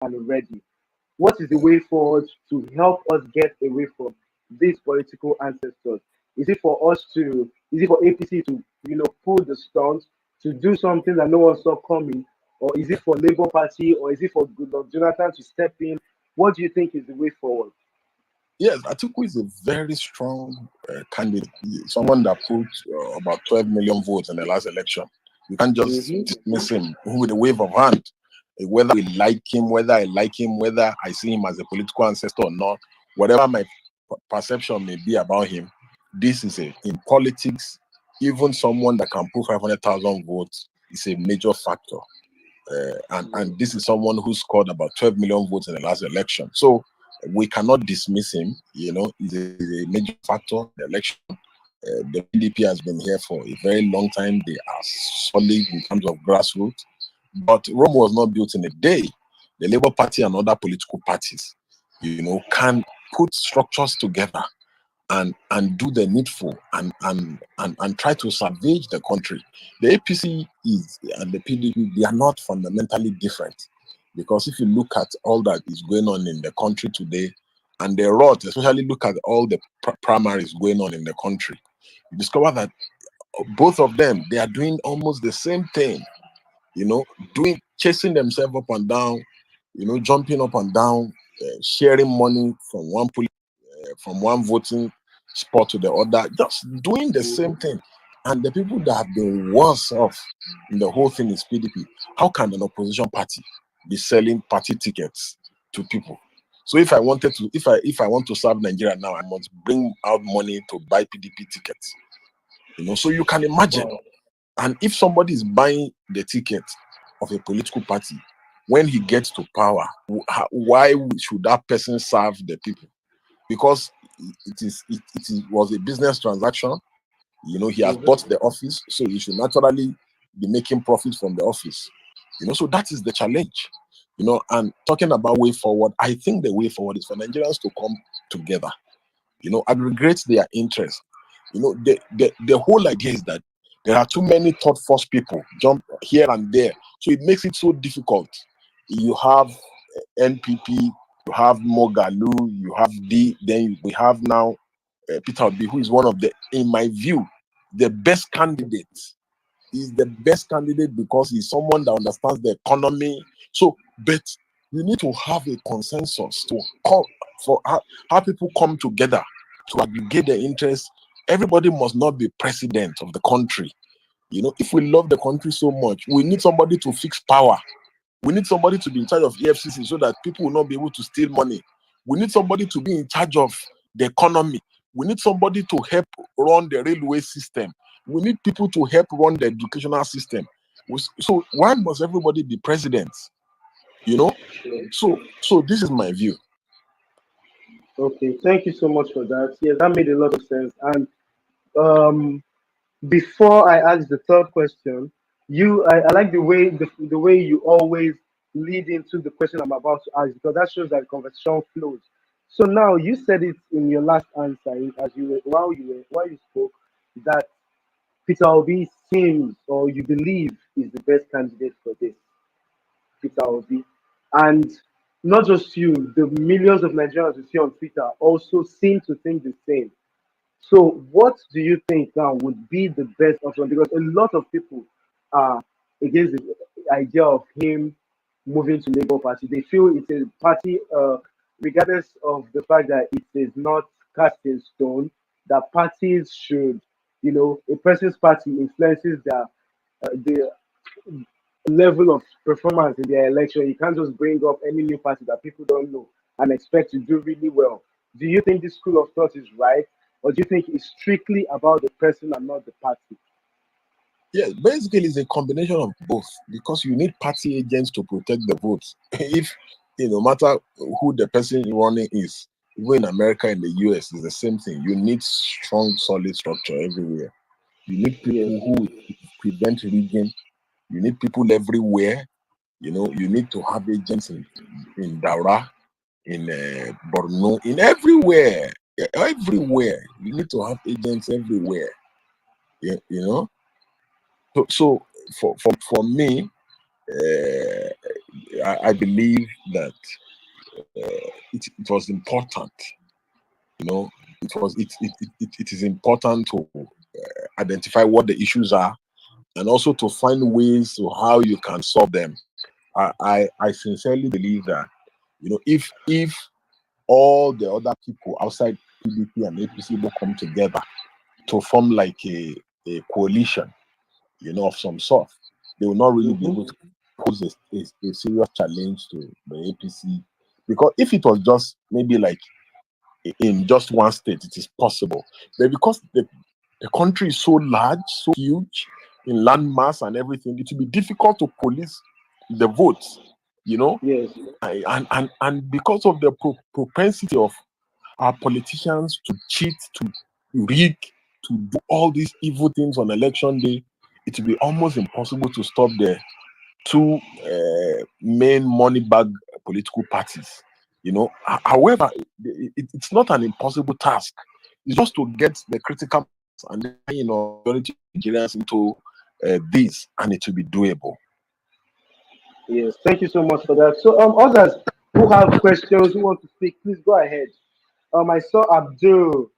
and already. What is the way forward to help us get away from these political ancestors? Is it for us to, is it for APC to, pull the stunts to do something that no one saw coming? Or is it for Labour Party, or is it for Goodluck Jonathan to step in? What do you think is the way forward? Yes, Atiku is a very strong candidate. Someone that put about 12 million votes in the last election. You can't just dismiss him with a wave of hand. Whether we like him, whether I like him, whether I see him as a political ancestor or not, whatever my perception may be about him, this is in politics, even someone that can put 500,000 votes is a major factor. And this is someone who scored about 12 million votes in the last election. So we cannot dismiss him. He's a major factor in the election. The PDP has been here for a very long time. They are solid in terms of grassroots. But Rome was not built in a day. The Labour Party and other political parties, can put structures together and do the needful and try to salvage the country. The APC and the PDP, they are not fundamentally different. Because if you look at all that is going on in the country today, and the rot, especially look at all the primaries going on in the country, you discover that both of them, they are doing almost the same thing, chasing themselves up and down, jumping up and down, sharing money from one voting spot to the other, just doing the same thing. And the people that have been worse off in the whole thing is PDP. How can an opposition party be selling party tickets to people? So if I want to serve Nigeria now, I must bring out money to buy PDP tickets. So you can imagine. And if somebody is buying the ticket of a political party, when he gets to power, why should that person serve the people? Because it was a business transaction. He has bought the office, so he should naturally be making profit from the office. So that is the challenge. And talking about way forward, I think the way forward is for Nigerians to come together, aggregate their interest. The whole idea is that there are too many third force people jump here and there, so it makes it so difficult. You have NPP, you have Mogalu, you have then we have now Peter Obi, who is one of in my view, the best candidate. He's the best candidate because he's someone that understands the economy. So, but you need to have a consensus to call for how people come together to aggregate their interests. Everybody must not be president of the country. If we love the country so much, we need somebody to fix power. We need somebody to be in charge of EFCC so that people will not be able to steal money. We need somebody to be in charge of the economy. We need somebody to help run the railway system. We need people to help run the educational system. So why must everybody be president? So this is my view. Okay, thank you so much for that. Yes, that made a lot of sense. And before I ask the third question, I like the way you always lead into the question I'm about to ask, because that shows that the conversation flows. So now you said it in your last answer, while you spoke, that Peter Obi seems, or you believe, is the best candidate for this. Peter Obi, and not just you, the millions of Nigerians you see on Twitter also seem to think the same. So, what do you think now would be the best option? Because a lot of people are against the idea of him moving to Labour Party. They feel it's a party, regardless of the fact that it is not cast in stone, that parties should, a person's party influences the level of performance in their election. You can't just bring up any new party that people don't know and expect to do really well. Do you think this school of thought is right? Or do you think it's strictly about the person and not the party? Yeah, basically it's a combination of both, because you need party agents to protect the votes. If no matter who the person running is, even in America and the US, it's the same thing. You need strong, solid structure everywhere. You need people who prevent rigging. You need people everywhere. You need to have agents in Daura, in Borno, in everywhere. Everywhere. You need to have agents everywhere. So for me, I believe that it was important. It is important to identify what the issues are, and also to find ways to how you can solve them. I sincerely believe that if all the other people outside PDP and APC will come together to form like a coalition, of some sort, they will not really be able to pose a serious challenge to the APC. Because if it was just maybe like in just one state, it is possible. But because the country is so large, so huge in land mass and everything, it will be difficult to police the votes, Yes. and because of the propensity of our politicians to cheat, to rig, to do all these evil things on election day, it will be almost impossible to stop the two main money bag political parties. However, it's not an impossible task. It's just to get the critical mass and then, majority of Nigerians into this, and it will be doable. Yes. Thank you so much for that. So, others who have questions, who want to speak, please go ahead. I saw Abdul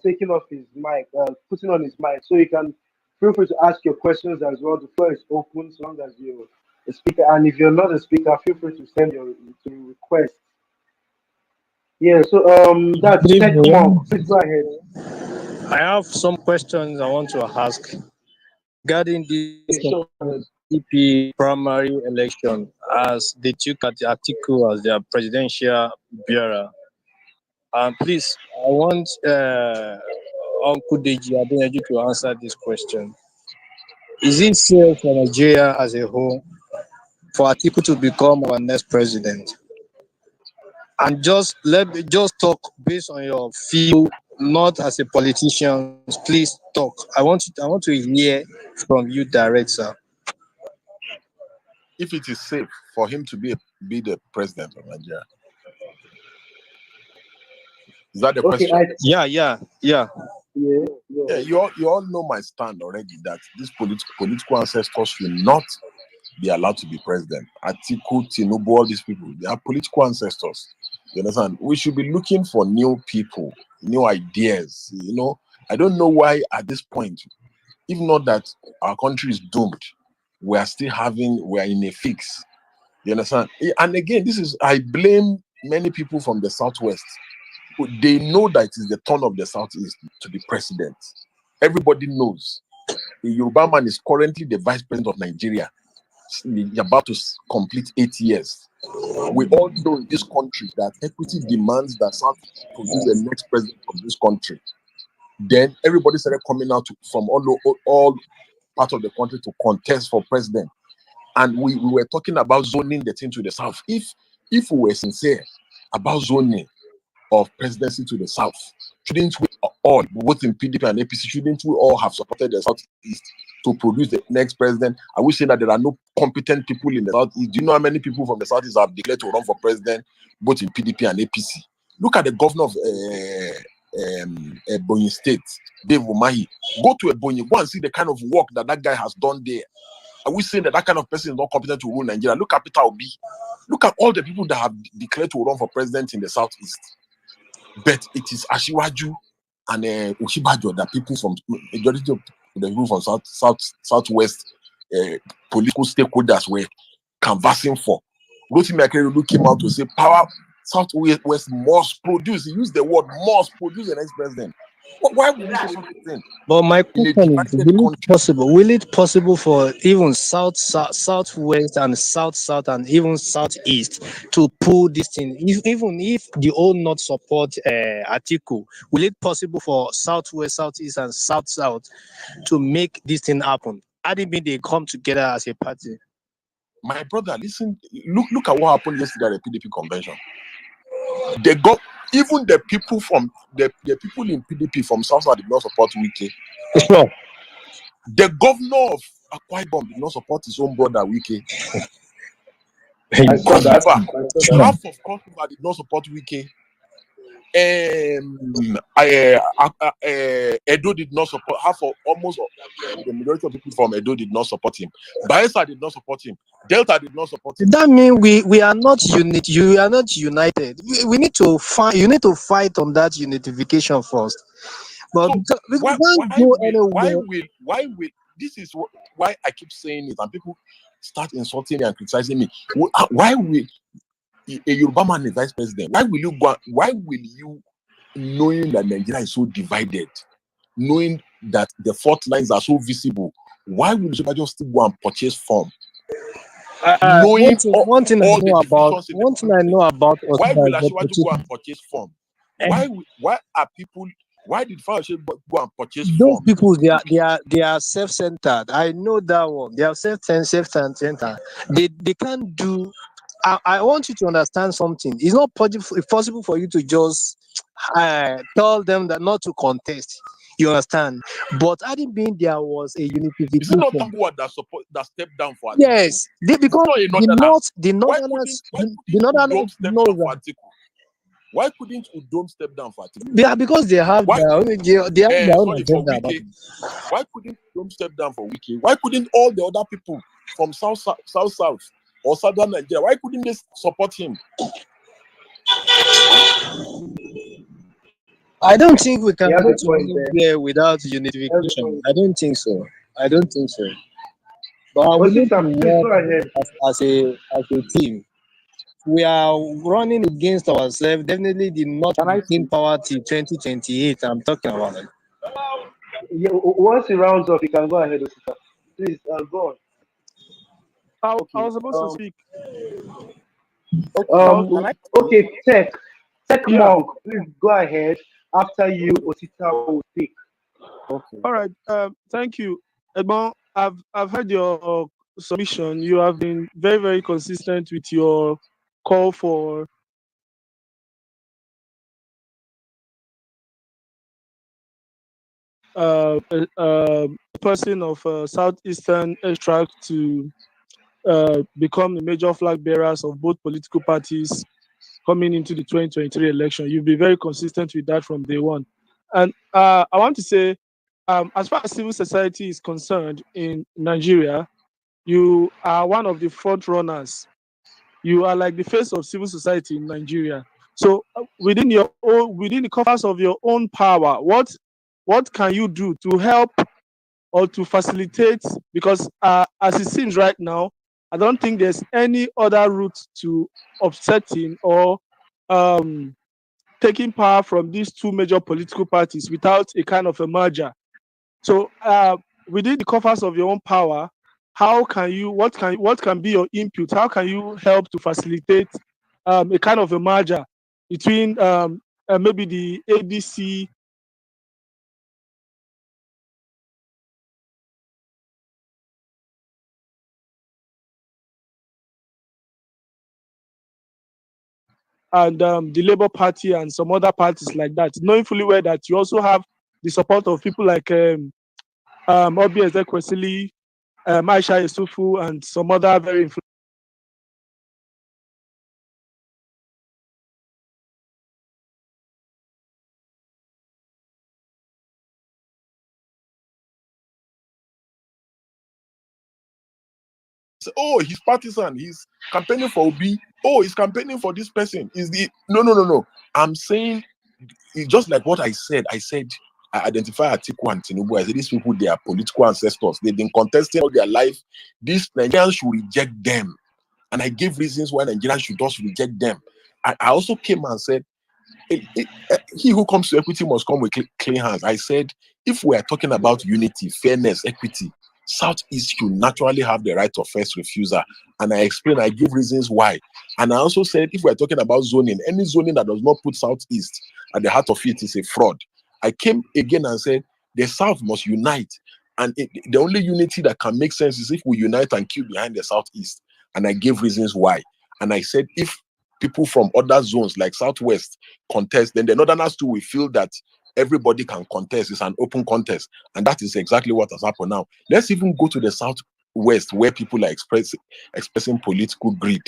taking off his mic, putting on his mic, so you can feel free to ask your questions as well. The floor is open, so long as you're a speaker, and if you're not a speaker, feel free to send your request. Yeah. So, that's Good Tech evening. Monk. Please go ahead. I have some questions I want to ask regarding this So, PDP primary election, as they took at Atiku as their presidential bearer. Please, I want Uncle Deji Adeyanju to answer this question. Is it safe for Nigeria as a whole for Atiku to become our next president? And just let me just talk based on your view, not as a politician. Please talk. I want to hear from you direct, sir. If it is safe for him to be the president of Nigeria, is that the okay. question? Yeah. Yeah. Yeah, you all know my stand already, that these political ancestors should not be allowed to be president. Atiku, Tinubu, all these people, they are political ancestors. You understand? We should be looking for new people, new ideas. I don't know why at this point, if not that our country is doomed, we are in a fix. You understand? And again, I blame many people from the Southwest. They know that it is the turn of the Southeast to be president. Everybody knows. The Yoruba man is currently the vice president of Nigeria. He's about to complete 8 years. We all know in this country that equity demands that South produce the next president of this country. Then everybody started coming out from all parts of the country to contest for president. And we were talking about zoning the thing to the South. If we were sincere about zoning of presidency to the South, shouldn't we all, both in PDP and APC, shouldn't we all have supported the Southeast to produce the next president? Are we saying that there are no competent people in the Southeast? Do you know how many people from the Southeast have declared to run for president, both in PDP and APC? Look at the governor of Ebonyi State, Dave Umahi. Go to Ebonyi, go and see the kind of work that guy has done there. Are we saying that kind of person is not competent to rule Nigeria? Look at Peter Obi. Look at all the people that have declared to run for president in the Southeast. But it is Ashiwaju and Oshibajo that people from majority of the people from Southwest political stakeholders were canvassing for. Rotimi Akeredolu came out to say power Southwest must produce. He used the word must produce the next president. Why would you say such a thing? But my question is, will it possible for even southwest and south and even southeast to pull this thing? Even if the all not support Atiku, will it possible for southwest, southeast, and south to make this thing happen? How do you mean they come together as a party? My brother, listen, look at what happened yesterday at the PDP convention. They got even the people from the people in PDP from South did not support Wike. Sure. The governor of Akwa Ibom did not support his own brother Wike. I saw that. Half of Cross River did not support Wike. Edo did not support almost the majority of people from Edo did not support him. Bayelsa did not support him. Delta did not support him. That means we are not unit. You are not united. We need to find. You need to fight on that unification first. But So we can't go anywhere. why will this is why I keep saying it, and people start insulting me and criticizing me. Why will a Yoruba man is vice president? Why will you go? Why will you, knowing that Nigeria is so divided, knowing that the fault lines are so visible, why will you just still go and purchase form? Knowing one thing I all know the about divisions in the country, why will Asiwaju go and purchase form? Why are people? Why did Fayose go and purchase those form? people they are self-centered. I know that one. They are self-centered. They can't do. I want you to understand something. It's not possible for you to just tell them that not to contest. You understand? But hadn't been there was a Is it unification. not Tambuwa that stepped down for Atiku? Yes, because the Northerners know that. Why couldn't Udom step down for Atiku? Yeah, because they have their own agenda. Why couldn't Udom step down for Wiki? Why couldn't all the other people from South or Southern Nigeria, why couldn't they support him? I don't think we can go to anywhere without unification. I don't think so. But we need to work as a team. We are running against ourselves. Definitely the North in power till 2028. I'm talking about it. Yeah, once he rounds up, you can go ahead, Osita. Please, go on. I was supposed to speak. Okay, Tech Yeah. Monk, please go ahead. After you, Osita will speak. Okay. All right. Thank you, Edmond. I've heard your submission. You have been very, very consistent with your call for a person of southeastern extract to become the major flag bearers of both political parties coming into the 2023 election. You've been very consistent with that from day one. And I want to say, as far as civil society is concerned in Nigeria, you are one of the front runners. You are like the face of civil society in Nigeria. So within the covers of your own power, what can you do to help or to facilitate? Because as it seems right now, I don't think there's any other route to offsetting or taking power from these two major political parties without a kind of a merger. So within the covers of your own power, how can you, what can be your input? How can you help to facilitate a kind of a merger between maybe the ADC and the Labour Party and some other parties like that, knowing fully well that you also have the support of people like Obi Ezeoke, Aisha Yusufu, and some other very influential. Oh, he's partisan. He's campaigning for Obi. Oh, he's campaigning for this person. Is the no. I'm saying it's just like what I said. I said I identify Atiku and Tinubu. I said these people, they are political ancestors. They've been contesting all their life. These Nigerians should reject them. And I gave reasons why Nigerians should just reject them. I also came and said, he who comes to equity must come with clean hands. I said, if we are talking about unity, fairness, equity, Southeast should naturally have the right of first refusal. And I explained, I give reasons why. And I also said, if we're talking about zoning, any zoning that does not put Southeast at the heart of it is a fraud. I came again and said, the South must unite. And the only unity that can make sense is if we unite and queue behind the Southeast. And I gave reasons why. And I said, if people from other zones like Southwest contest, then the Northerners too will feel that everybody can contest. It's an open contest. And that is exactly what has happened now. Let's even go to the Southwest where people are expressing political greed.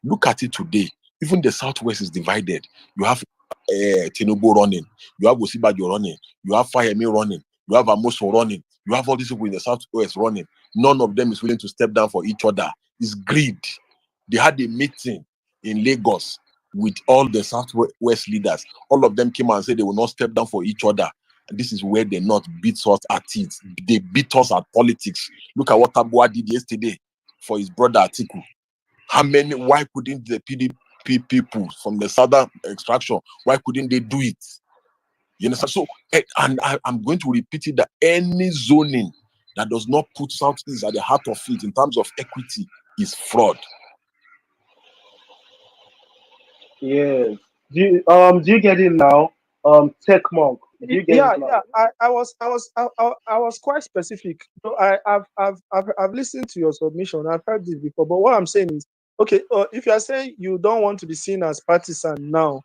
Look at it today. Even the Southwest is divided. You have Tinubu running, you have Osibajo running, you have Fayemi running, you have Amoso running, you have all these people in the Southwest running. None of them is willing to step down for each other. It's greed. They had a meeting in Lagos with all the Southwest leaders. All of them came and said they will not step down for each other. And this is where they not beat us at it. They beat us at politics. Look at what Tabua did yesterday for his brother Atiku. Why couldn't the PDP people from the southern extraction, why couldn't they do it? You understand? So, and I'm going to repeat it, that any zoning that does not put Southeast at the heart of it in terms of equity is fraud. Yes. Do you get it now? Tech Monk. Do you get it now? I was quite specific. So I've listened to your submission. I've heard this before. But what I'm saying is, okay, if you are saying you don't want to be seen as partisan now,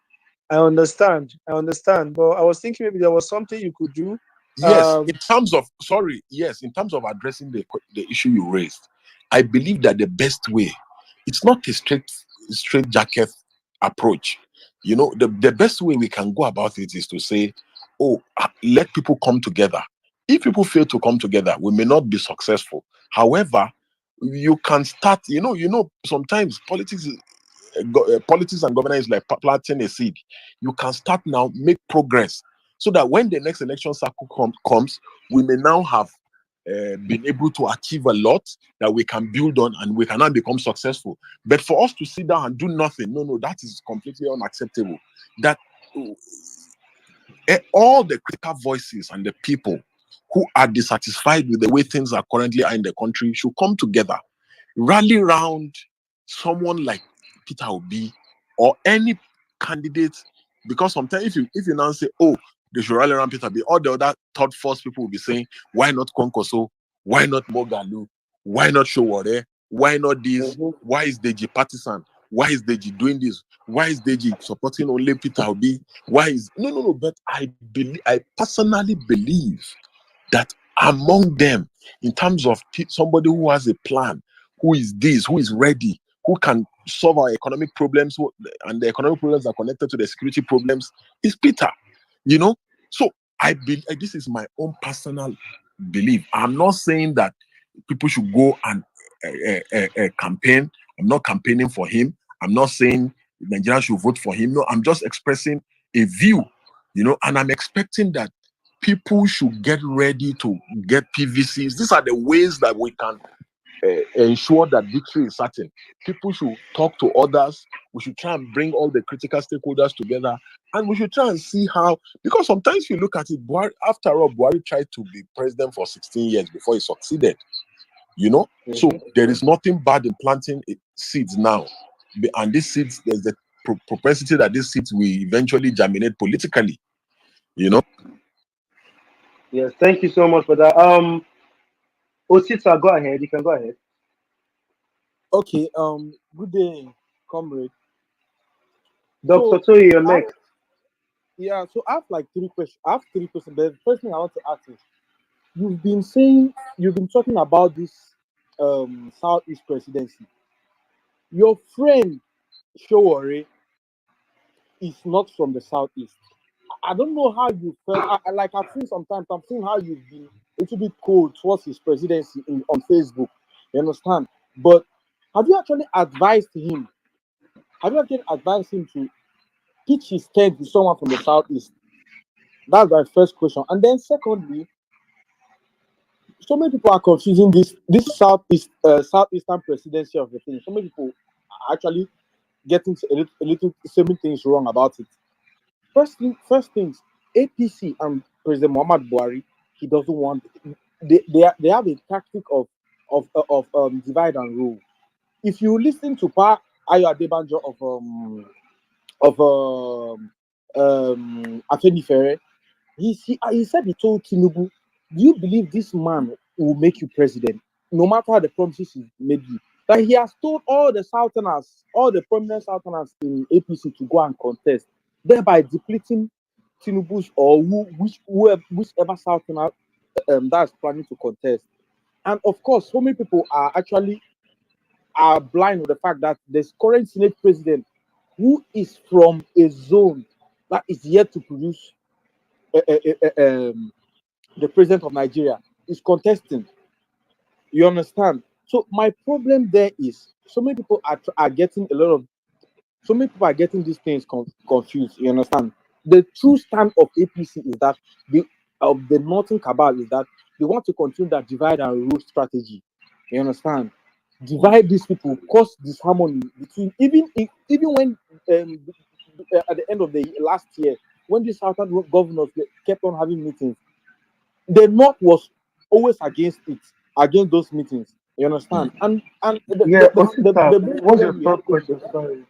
I understand. But I was thinking maybe there was something you could do. Yes, in terms of addressing the issue you raised, I believe that the best way, it's not a straight jacket approach. You know, the best way we can go about it is to say, let people come together. If people fail to come together, we may not be successful. However, you can start, sometimes politics and governance is like planting a seed. You can start now, make progress, so that when the next election cycle comes, we may now have been able to achieve a lot that we can build on, and we can now become successful. But for us to sit down and do nothing, no, that is completely unacceptable. That all the critical voices and the people who are dissatisfied with the way things are currently in the country should come together, rally around someone like Peter Obi or any candidate. Because sometimes if you now say, they should rally around Peter Obi, all the other third force people will be saying, why not Konkoso? Why not Mogalu? Why not Showore? Why not this? Why is Deji partisan? Why is Deji doing this? Why is Deji supporting only Peter Obi? Why is no? But I personally believe that among them, in terms of somebody who has a plan, who is ready, who can solve our economic problems, and the economic problems are connected to the security problems, is Peter. So I believe, this is my own personal belief. I'm not saying that people should go and campaign. I'm not campaigning for him. I'm not saying Nigerians should vote for him. No, I'm just expressing a view, and I'm expecting that people should get ready to get PVCs. These are the ways that we can ensure that victory is certain. People should talk to others. We should try and bring all the critical stakeholders together, and we should try and see how, because sometimes you look at it, after all, Buhari tried to be president for 16 years before he succeeded. So there is nothing bad in planting seeds now, and these seeds, there's the propensity that these seeds will eventually germinate politically. Yes, thank you so much for that. Osita, go ahead. You can go ahead. Okay. Good day, comrade. Dr. Toye, your next. Yeah. So I have like 3 questions. I have 3 questions. The first thing I want to ask is, you've been talking about this Southeast presidency. Your friend Showore is not from the Southeast. I don't know how you felt. I've seen sometimes. I've seen how you've been a little bit cold towards his presidency on Facebook. You understand? But have you actually advised him? Have you actually advised him to pitch his tent to someone from the Southeast? That's my first question. And then secondly, so many people are confusing this Southeastern presidency of the thing. So many people are actually getting a little saying things wrong about it. First things, APC and President Muhammad Buhari, he doesn't want. They have a tactic of divide and rule. If you listen to Pa Ayo Adebanjo of Afenifere, he said, he told Tinubu, do you believe this man will make you president, no matter the promises he made you? That he has told all the Southerners, all the prominent Southerners in APC to go and contest, thereby depleting Tinubu's or whichever Southerner that's planning to contest. And of course, so many people are blind with the fact that this current Senate president, who is from a zone that is yet to produce the president of Nigeria is contesting. You understand? So my problem there is so many people are getting these things confused. You understand? The true stand of APC is that the Northern cabal is that they want to continue that divide and rule strategy. You understand? Divide these people, cause disharmony between even when at the end of the last year, when the southern governors kept on having meetings, the North was always against those meetings. You understand? And Yeah, the Osita, main what's your problem we have third question? Sorry.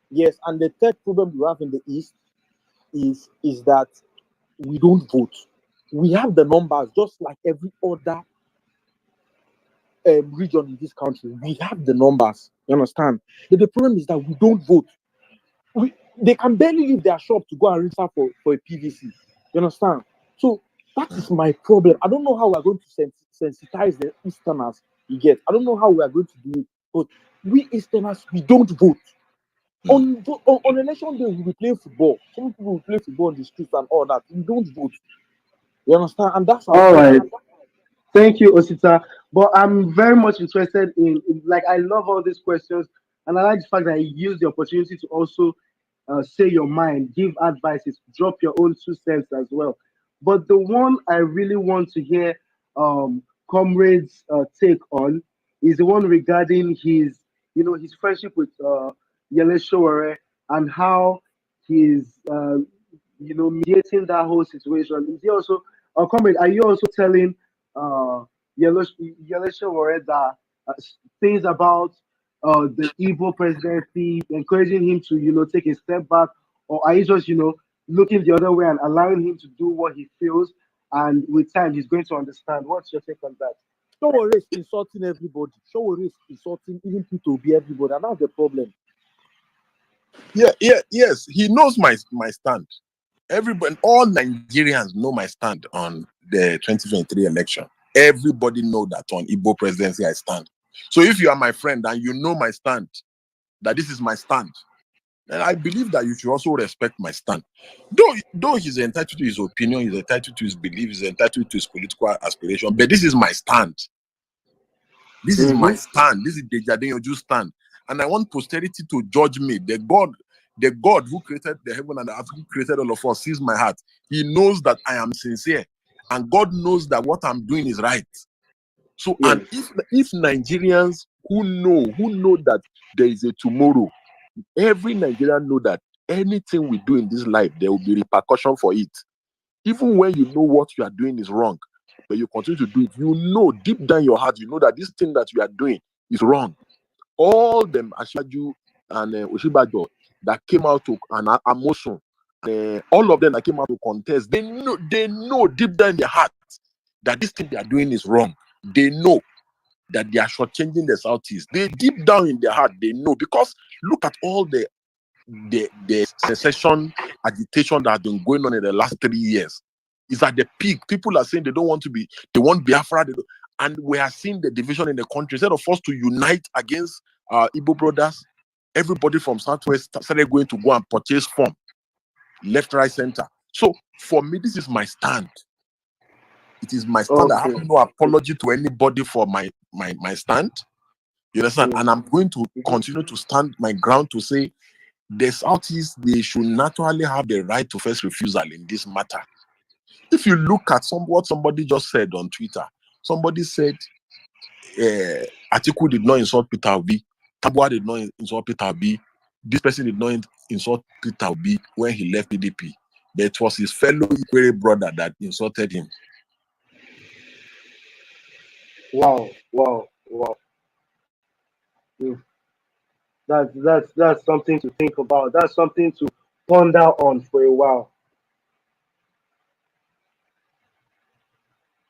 yes, and the third problem we have in the East is that we don't vote. We have the numbers just like every other region in this country. We have the numbers. You understand? But the problem is that we don't vote. They can barely leave their shop to go and register for a PVC. You understand? So that is my problem. I don't know how we're going to sensitize the Easterners. You get? I don't know how we are going to do it. But we Easterners, we don't vote. On election day, we'll be playing football. Some people will play football on the streets and all that. We don't vote. You understand? And that's our All right. problem. Thank you, Osita. But I'm very much interested in like, I love all these questions, and I like the fact that you use the opportunity to also say your mind, give advices, drop your own 2 cents as well. But the one I really want to hear comrades take on is the one regarding his friendship with Yele Showore, and how he's mediating that whole situation. Is he also, comrade, are you also telling uh, Yele Showore that things about the Igbo presidency, encouraging him to, take a step back, or are you just, looking the other way and allowing him to do what he feels, and with time he's going to understand? What's your take on that? Showore is insulting everybody. Showore is insulting even people to be everybody, and that's the problem. Yes, he knows my stand. Everybody, all Nigerians know my stand on the 2023 election. Everybody know that on Igbo presidency I stand. So if you are my friend and you know my stand, that this is my stand, then I believe that you should also respect my stand. Though he's entitled to his opinion, he's entitled to his beliefs, he's entitled to his political aspiration, but this is my stand. This is my stand. This is the Jadenyoju stand. And I want posterity to judge me. The God who created the heaven and the earth, who created all of us, sees my heart. He knows that I am sincere. And God knows that what I'm doing is right. So, Yes. and if Nigerians who know that there is a tomorrow, every Nigerian know that anything we do in this life, there will be repercussion for it. Even when you know what you are doing is wrong, but you continue to do it, you know deep down your heart, you know that this thing that you are doing is wrong. All them Ashaju and Oshibajo that came out to an emotion, all of them that came out to contest, they know deep down in their heart that this thing they are doing is wrong. They know that they are shortchanging the Southeast. They deep down in their heart, they know, because look at all the secession agitation that has been going on in the last 3 years. Is at the peak. People are saying they want Biafra, and we are seeing the division in the country. Instead of us to unite against our Igbo brothers, everybody from Southwest started going to go and purchase form, left, right, center. So for me, this is my stand. It is my stand. I have no apology to anybody for my stand. You understand? And I'm going to continue to stand my ground to say the Southeast, they should naturally have the right to first refusal in this matter. If you look at what somebody just said on Twitter, somebody said Atiku did not insult Peter Obi, Tabua did not insult Peter Obi, this person did not insult Peter Obi when he left PDP. But it was his fellow Ikwere brother that insulted him. Wow. That's something to think about. That's something to ponder on for a while.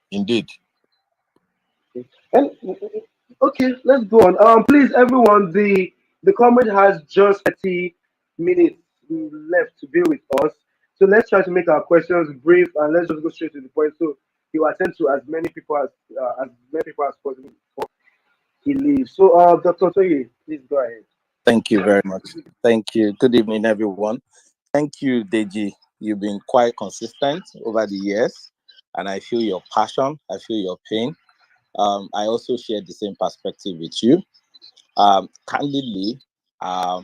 Indeed. And okay, let's go on. Please, everyone, the comrade has just 30 minutes left to be with us. So let's try to make our questions brief, and let's just go straight to the point. So he will attend to as many people as possible before he leaves. So, Dr. Toye, please go ahead. Thank you very much. Thank you. Good evening, everyone. Thank you, Deji. You've been quite consistent over the years, and I feel your passion. I feel your pain. I also share the same perspective with you. Candidly, I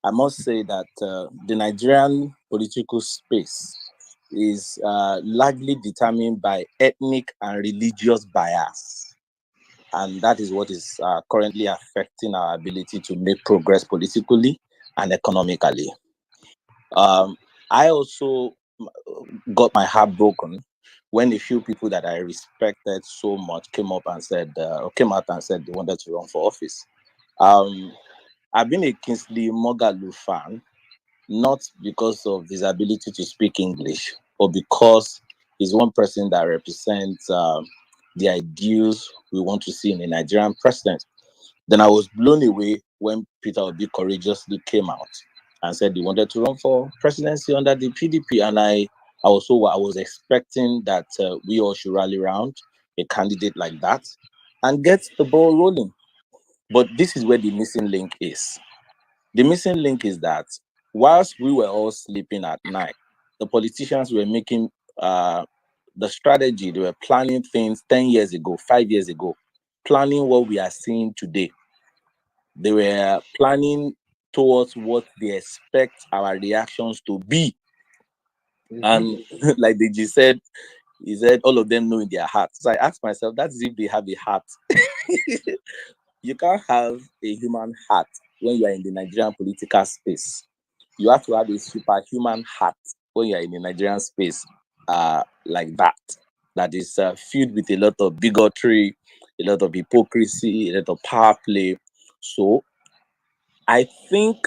must say that the Nigerian political space is largely determined by ethnic and religious bias. And that is what is currently affecting our ability to make progress politically and economically. I also got my heart broken when a few people that I respected so much came out and said they wanted to run for office. Um, I've been a Kingsley Mogalu fan, not because of his ability to speak English, but because he's one person that represents the ideals we want to see in a Nigerian president. Then I was blown away when Peter Obi courageously came out and said he wanted to run for presidency under the PDP, and I was expecting that we all should rally around a candidate like that and get the ball rolling. But this is where the missing link is. The missing link is that whilst we were all sleeping at night, the politicians were making the strategy. They were planning things 10 years ago, 5 years ago, planning what we are seeing today. They were planning towards what they expect our reactions to be. And like Deji said, he said all of them know in their hearts. So I asked myself, that's if they have a heart. You can't have a human heart when you are in the Nigerian political space. You have to have a superhuman heart when you are in the Nigerian space like that. That is filled with a lot of bigotry, a lot of hypocrisy, a lot of power play. So I think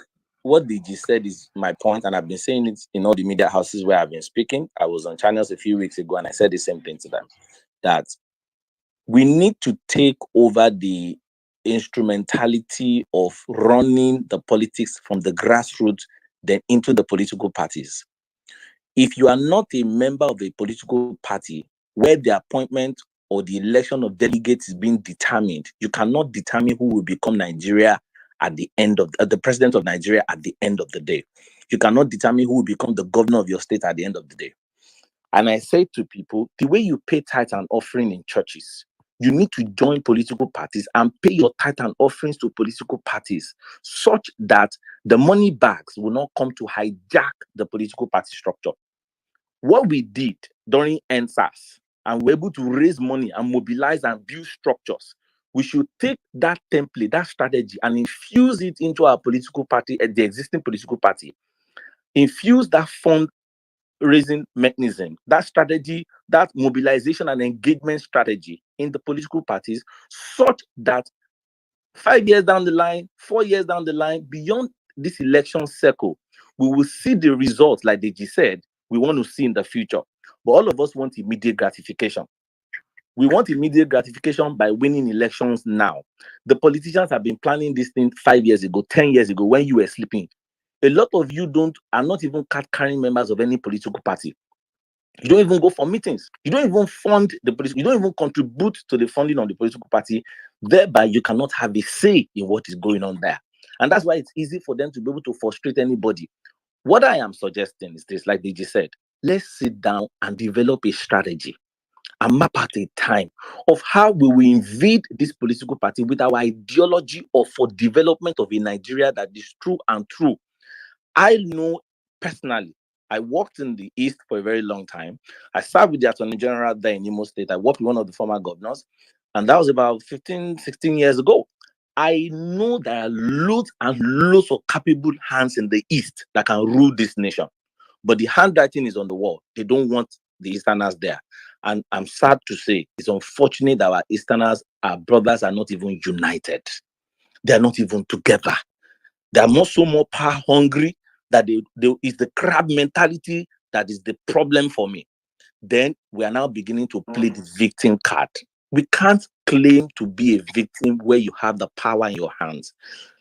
what DG said is my point, and I've been saying it in all the media houses where I've been speaking. I was on channels a few weeks ago and I said the same thing to them, that we need to take over the instrumentality of running the politics from the grassroots then into the political parties. If you are not a member of a political party where the appointment or the election of delegates is being determined, you cannot determine who will become Nigeria at the end of the president of Nigeria at the end of the day. You cannot determine who will become the governor of your state at the end of the day. And I say to people, the way you pay tithe and offering in churches, you need to join political parties and pay your tithe and offerings to political parties such that the money bags will not come to hijack the political party structure. What we did during NSAS, and we're able to raise money and mobilize and build structures, we should take that template, that strategy, and infuse it into our political party, the existing political party. Infuse that fundraising mechanism, that strategy, that mobilization and engagement strategy in the political parties, such that 5 years down the line, 4 years down the line, beyond this election cycle, we will see the results, like Deji said, we want to see in the future. But all of us want immediate gratification. We want immediate gratification by winning elections now. The politicians have been planning this thing 5 years ago, 10 years ago, when you were sleeping. A lot of you are not even card-carrying members of any political party. You don't even go for meetings. You don't even fund the political. You don't even contribute to the funding of the political party. Thereby, you cannot have a say in what is going on there. And that's why it's easy for them to be able to frustrate anybody. What I am suggesting is this, like they just said, let's sit down and develop a strategy and map out a time of how we will invade this political party with our ideology of for development of a Nigeria that is true and true. I know personally, I worked in the East for a very long time. I served with the Attorney General there in Imo State. I worked with one of the former governors, and that was about 15, 16 years ago. I know there are loads and loads of capable hands in the East that can rule this nation. But the handwriting is on the wall. They don't want the Easterners there. And I'm sad to say, it's unfortunate that our Easterners, our brothers, are not even united. They are not even together. They are more power hungry. That is the crab mentality that is the problem for me. Then we are now beginning to play the victim card. We can't claim to be a victim where you have the power in your hands.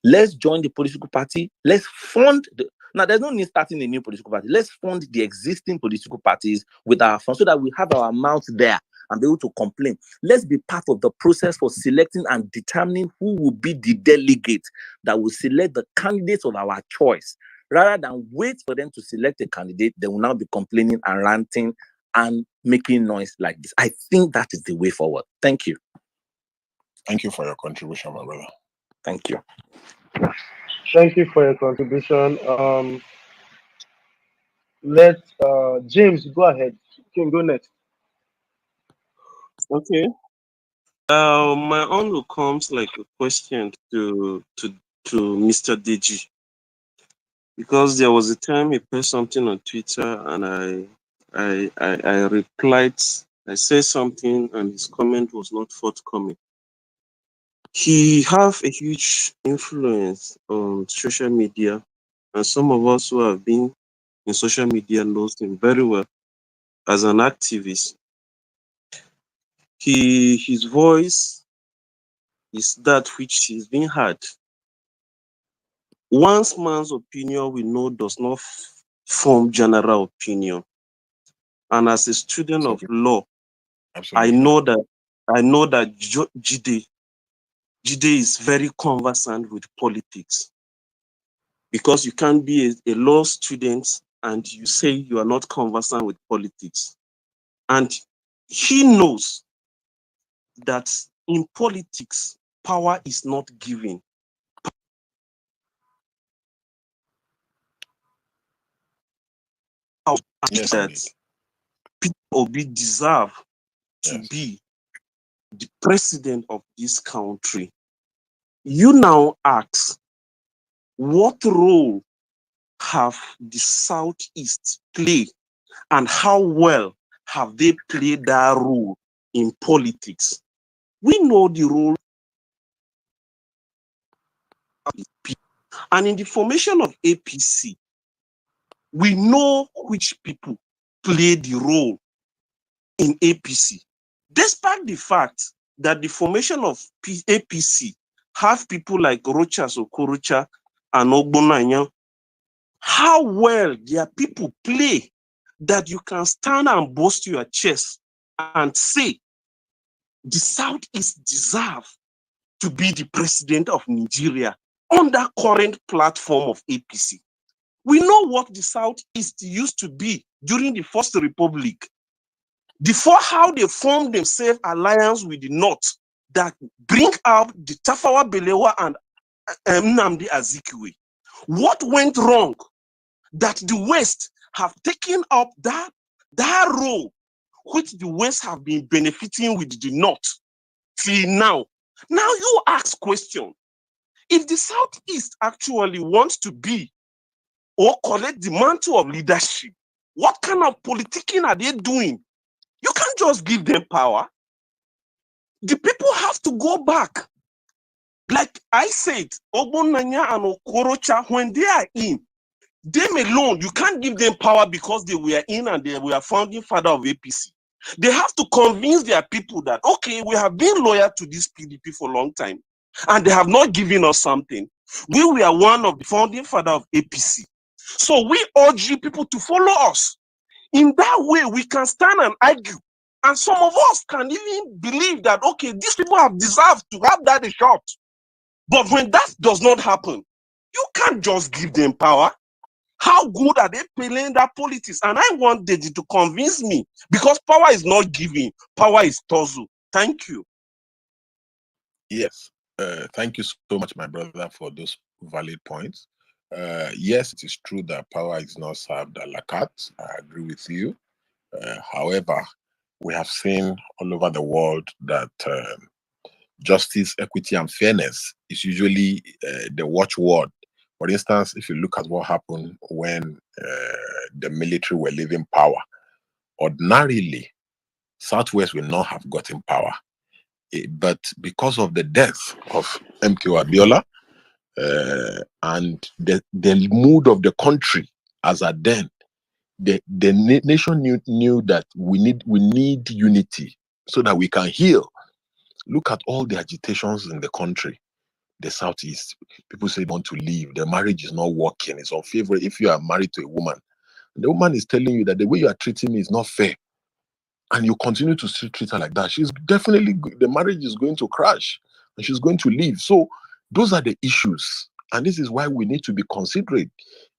Let's join the political party. Let's fund now. There's no need starting a new political party. Let's fund the existing political parties with our funds so that we have our mouth there and be able to complain. Let's be part of the process for selecting and determining who will be the delegate that will select the candidates of our choice, Rather than wait for them to select a candidate, they will now be complaining and ranting and making noise like this. I think that is the way forward. Thank you. Thank you for your contribution, my brother. Thank you. Thank you for your contribution. Let James go ahead. You can go next. Okay. My own comes like a question to Mr. Deji, because there was a time he posted something on Twitter and I replied. I said something and his comment was not forthcoming. He have a huge influence on social media, and some of us who have been in social media knows him very well as an activist. His voice is that which is being heard. One man's opinion we know does not form general opinion. And as a student of law, Absolutely. I know that Jide is very conversant with politics, because you can't be a law student and you say you are not conversant with politics. And he knows that in politics, power is not given. Yes, that indeed. Peter Obi deserve to be the president of this country. You now ask, what role have the Southeast played, and how well have they played that role in politics? We know the role of the people. And in the formation of APC, we know which people play the role in APC. Despite the fact that the formation of APC have people like Rochas Okorocha and Ogbonanya, how well their people play, that you can stand and boast your chest and say the Southeast deserve to be the president of Nigeria on that current platform of APC. We know what the Southeast used to be during the First Republic, before how they formed themselves alliance with the North that bring out the Tafawa Balewa and Nnamdi Azikiwe. What went wrong? That the West have taken up that role which the West have been benefiting with the North till now. Now you ask question, if the Southeast actually wants to be or collect the mantle of leadership, what kind of politicking are they doing? You can't just give them power. The people have to go back. Like I said, Ogbonanya and Okorocha, when they are in, them alone, you can't give them power because they were in and they were founding father of APC. They have to convince their people that, okay, we have been loyal to this PDP for a long time, and they have not given us something. We were one of the founding father of APC. So we urge you people to follow us. In that way, we can stand and argue. And some of us can even believe that, okay, these people have deserved to have that shot. But when that does not happen, you can't just give them power. How good are they playing that politics? And I want Deji to convince me, because power is not giving, power is tussle. Thank you. Yes. Thank you so much, my brother, for those valid points. Yes, it is true that power is not served a la carte. I agree with you. However, we have seen all over the world that justice, equity, and fairness is usually the watchword. For instance, if you look at what happened when the military were leaving power, ordinarily, Southwest will not have gotten power. But because of the death of MK Abiola and the mood of the country as at then, the nation knew that we need unity so that we can heal. Look at all the agitations in the country, the Southeast. People say they want to leave. The marriage is not working. It's unfavorable. If you are married to a woman, the woman is telling you that the way you are treating me is not fair, and you continue to treat her like that, she's definitely, the marriage is going to crash and she's going to leave. So those are the issues. And this is why we need to be considerate.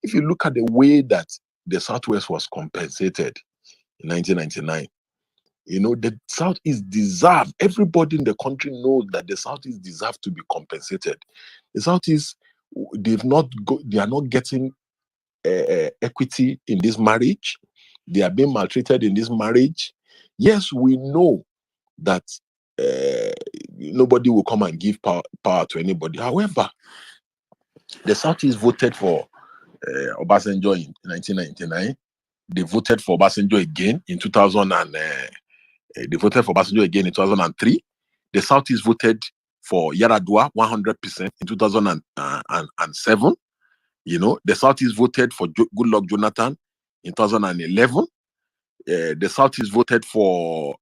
If you look at the way that the Southwest was compensated in 1999, the Southeast deserve, everybody in the country knows that the Southeast deserve to be compensated. The Southeast, they are not getting equity in this marriage. They are being maltreated in this marriage. Yes, we know that nobody will come and give power to anybody. However, the Southeast voted for Obasanjo in 1999. They voted for Obasanjo again in 2000 and they voted for Obasanjo again in 2003. The Southeast voted for Yaradua 100% in 2007. The Southeast voted for Goodluck Jonathan in 2011. The Southeast voted for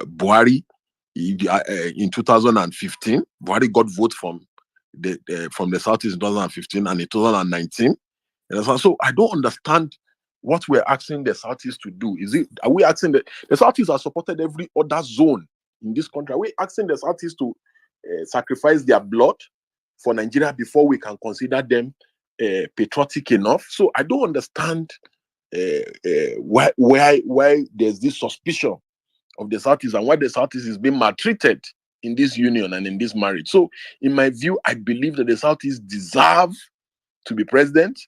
Buhari in 2015. Buhari got votes from the Southeast in 2015 and in 2019. So I don't understand what we're asking the Southeast to do. Are we asking the Southeast has supported every other zone in this country? Are we asking the Southeast to sacrifice their blood for Nigeria before we can consider them patriotic enough? So I don't understand why there's this suspicion of the Southeast and why the Southeast is being maltreated in this union and in this marriage. So in my view, I believe that the Southeast deserve to be president,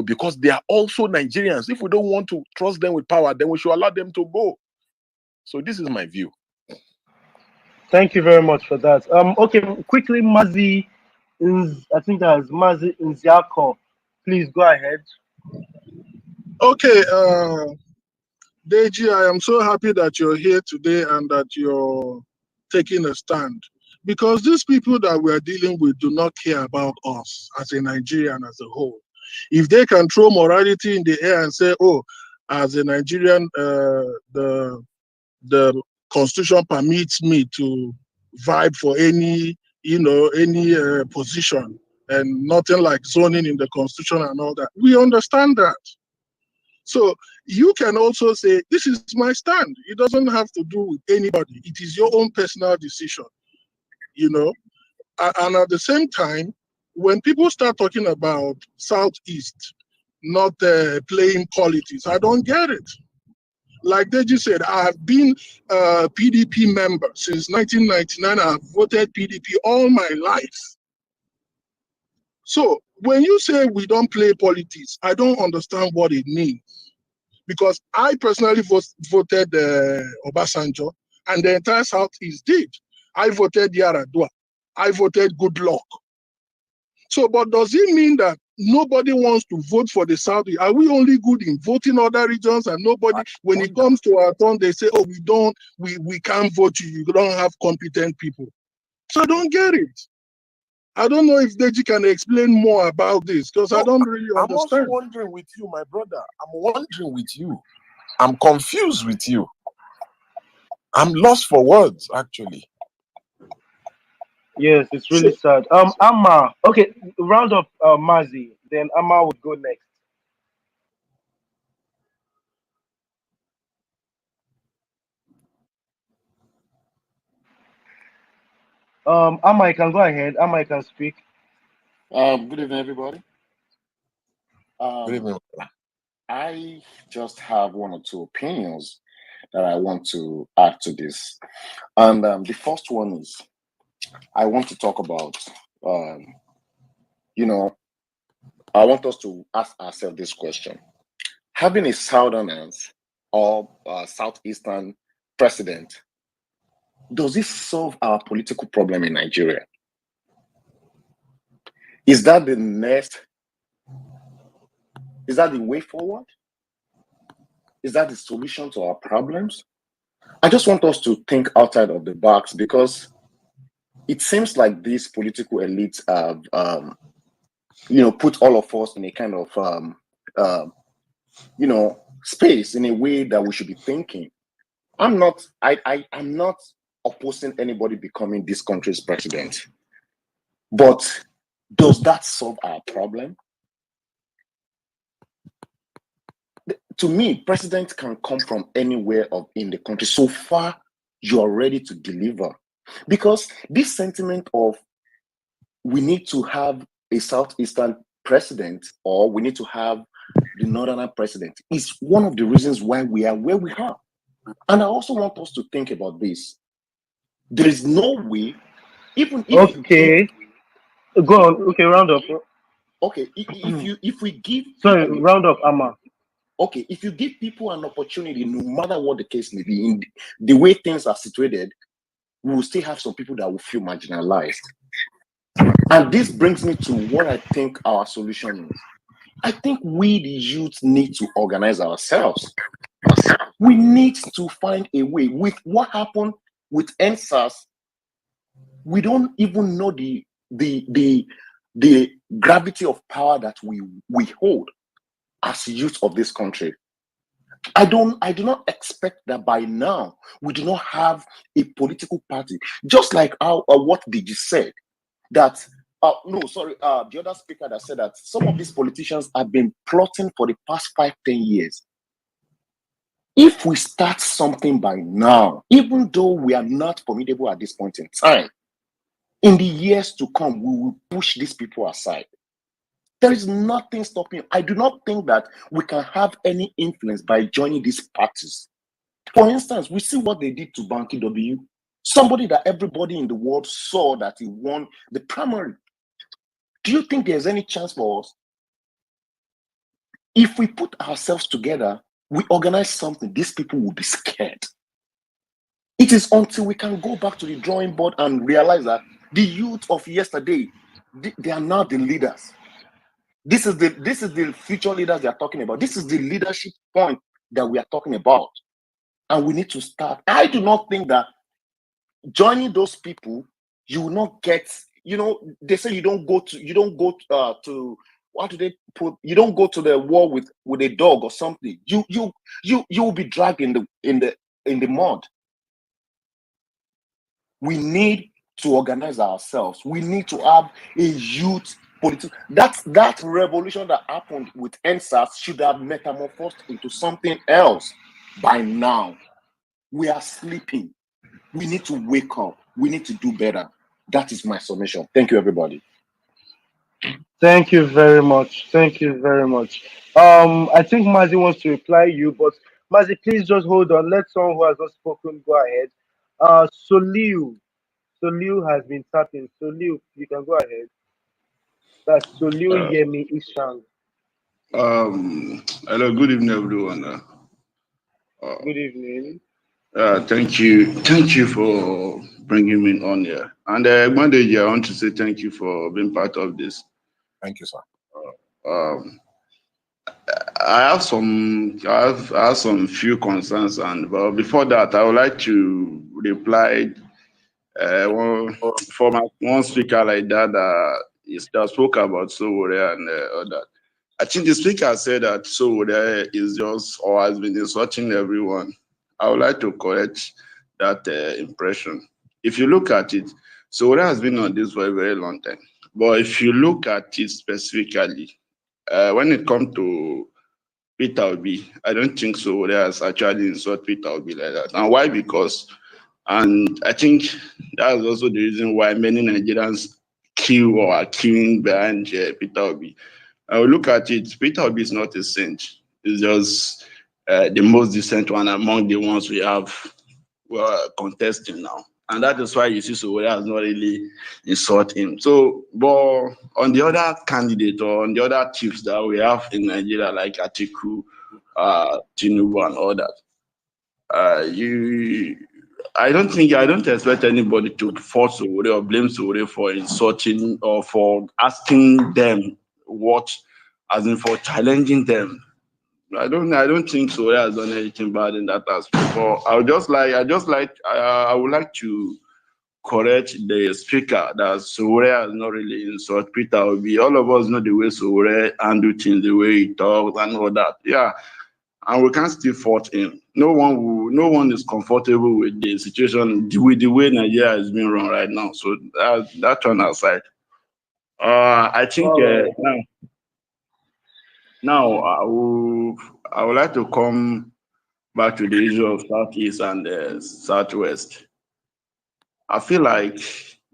because they are also Nigerians. If we don't want to trust them with power, then we should allow them to go. So this is my view. Thank you very much for that. Okay, quickly, Maazi, I think that's Maazi Ezeoke. Please go ahead. Okay, Deji, I am so happy that you're here today and that you're taking a stand, because these people that we are dealing with do not care about us as a Nigerian as a whole. If they can throw morality in the air and say, oh, as a Nigerian, the Constitution permits me to vibe for any position, and nothing like zoning in the Constitution and all that. We understand that. So you can also say, this is my stand. It doesn't have to do with anybody. It is your own personal decision, And at the same time, when people start talking about Southeast not playing politics, I don't get it. Like Deji said, I have been a PDP member since 1999. I have voted PDP all my life. So when you say we don't play politics, I don't understand what it means. Because I personally voted Obasanjo, and the entire Southeast did. I voted Yaradua. I voted Goodluck. So, but does it mean that nobody wants to vote for the Southeast? Are we only good in voting other regions, and nobody, when it comes to our turn, they say, oh, we can't vote you. You don't have competent people. So I don't get it. I don't know if Deji can explain more about this, because I don't really understand. I'm also wondering with you, my brother. I'm wondering with you. I'm confused with you. I'm lost for words, actually. Yes, it's really sad. Amma. Okay, round up Maazi. Then Amma would go next. Amma, you can go ahead. Amma, you can speak. Good evening, everybody. Good evening. I just have one or two opinions that I want to add to this. And the first one is, I want to talk about, I want us to ask ourselves this question. Having a Southerners or Southeastern president, does this solve our political problem in Nigeria? Is that the way forward? Is that the solution to our problems? I just want us to think outside of the box, because it seems like these political elites have, put all of us in a kind of, space in a way that we should be thinking. I'm not opposing anybody becoming this country's president, but does that solve our problem? To me, president can come from anywhere in the country, so far you are ready to deliver. Because this sentiment of we need to have a Southeastern president, or we need to have the Northern president. Is one of the reasons why we are where we are. And I also want us to think about this. There is no way, even if you give, Okay, go on. Okay, round up. okay, if we give Sorry, people, round up, Amma. okay, if you give people an opportunity, no matter what the case may be, in the way things are situated, we will still have some people that will feel marginalized. And this brings me to what I think our solution is. I think we, the youth, need to organize ourselves. We need to find a way. With what happened with NSAS, we don't even know the gravity of power that we hold as youth of this country. I do not expect that by now we do not have a political party, just like how what Digi said, that no, sorry, the other speaker that said that some of these politicians have been plotting for the past 5-10 years. If we start something by now, even though we are not formidable at this point in time, in the years to come, we will push these people aside. There is nothing stopping. I do not think that we can have any influence by joining these parties. For instance, we see what they did to Banky W, somebody that everybody in the world saw that he won the primary. Do you think there's any chance for us? If we put ourselves together, we organize something, these people will be scared. It is until we can go back to the drawing board and realize that the youth of yesterday, they are now the leaders. This is the future leaders they are talking about. This is the leadership point that we are talking about. And we need to start. I do not think that joining those people, you will not get, they say you don't go to what do they put? You don't go to the war with a dog or something. You will be dragged in the mud. We need to organize ourselves. We need to have a youth political. That revolution that happened with NSAS should have metamorphosed into something else by now. We are sleeping. We need to wake up. We need to do better. That is my submission. Thank you, everybody. Thank you very much. Thank you very much. I think Maazi wants to reply you, but Maazi, please just hold on. Let someone who has not spoken go ahead. Soliu has been tapping. Soliu, you can go ahead. That's Soliu Uh, Yemi Ishang. Hello, good evening, everyone. Uh, Good evening. thank you for bringing me on here. And Monday, I want to say thank you for being part of this. Thank you, sir. Um, I have some few concerns, and but before that, I would like to reply one speaker like that that spoke about Sowore and all that. I think the speaker said that Sowore is just or has been insulting everyone. I would like to correct that impression. If you look at it, Sowore has been on this for a very long time. But if you look at it specifically, when it comes to Peter Obi, I don't think Sowore has actually insulted Peter Obi like that. And why? Because, and I think that's also the reason why many Nigerians kill or are queuing behind Peter Obi. Look at it, Peter Obi is not a saint. He's just the most decent one among the ones we have contesting now. And that is why you see Sowore has not really insult him. So, but on the other candidate or on the other chiefs that we have in Nigeria, like Atiku, Tinubu, and all that, I don't expect anybody to force Sowore or blame Sowore for insulting or for asking them what, as in for challenging them. I don't think Sowore has done anything bad in that aspect. But I would like to correct the speaker that Sowore has not really insulted Peter Obi. All of us know the way Sowore handle things, the way he talks and all that. Yeah. And we can't still fault him. No one is comfortable with the situation, with the way Nigeria is being run right now. So that one aside. I think All right. now I would like to come back to the issue of Southeast and Southwest. I feel like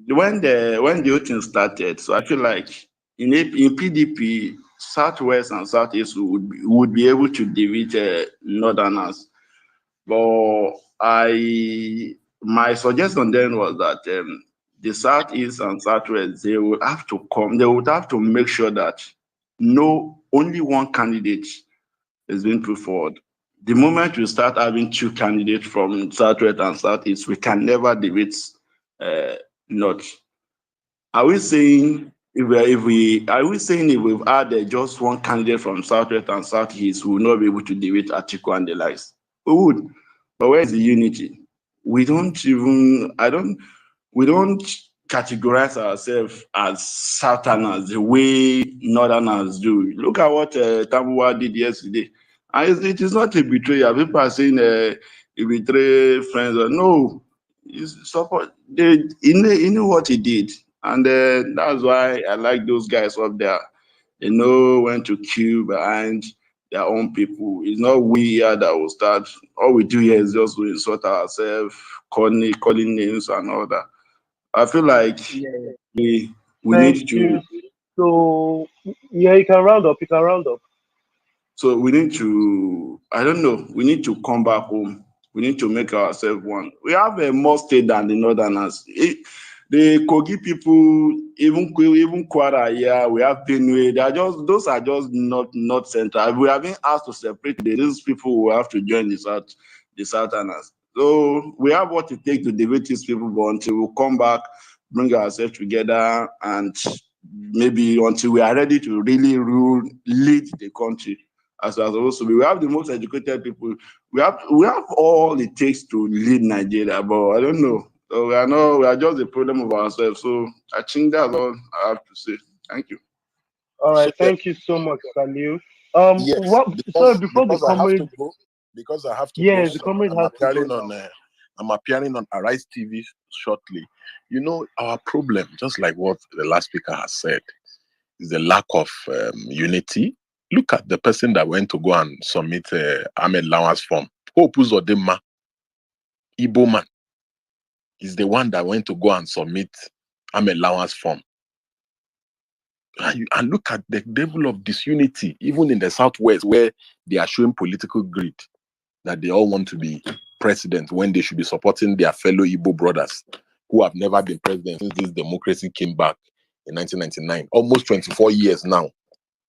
when the whole thing started, so I feel like in PDP, Southwest and Southeast would be able to defeat Northerners. But my suggestion then was that the Southeast and Southwest, they would have to make sure that only one candidate is being put forward. The moment we start having two candidates from Southwest and Southeast, we can never defeat North. Are we saying if we've had just one candidate from Southwest and Southeast, we will not be able to defeat Atiku and the likes? We would. But where is the unity? We don't categorize ourselves as Southerners the way Northerners do. Look at what Tambuwa did yesterday. And it is not a betrayal. People are saying he betrayed friends. No, he knew what he did. And that's why I like those guys up there. They know when to queue behind their own people. It's not we here that will start. All we do here is just to insult ourselves, calling names and all that. I feel like Yeah. we Thank need to. you. So yeah, you can round up. You can round up. So we need to. I don't know. We need to come back home. We need to make ourselves one. We have a more state than the Northerners. The Kogi people, even Kwara here, we have Benue. Those are just not central. We have been asked to separate these people who have to join the Southerners. So we have what it takes to debate these people, but until we come back, bring ourselves together, and maybe until we are ready to really lead the country as we are supposed to be. We have the most educated people. We have all it takes to lead Nigeria, but I don't know. So we are just the problem of ourselves. So I think that's all I have to say. Thank you. All So right. Thank you so much, Khalil. yes, What? Sorry, before the because I have comrade. to go. Because I have to go. Yes, the comrade I'm has to go appearing now. on Arise TV shortly. You know, our problem, just like what the last speaker has said, is the lack of unity. Look at the person that went to go and submit Ahmed Lawan's form. Hope Uzodinma, Igbo man, is the one that went to go and submit Ahmed Lawan's form. And look at the level of disunity, even in the Southwest, where they are showing political greed, that they all want to be president when they should be supporting their fellow Igbo brothers who have never been president since this democracy came back in 1999. Almost 24 years now,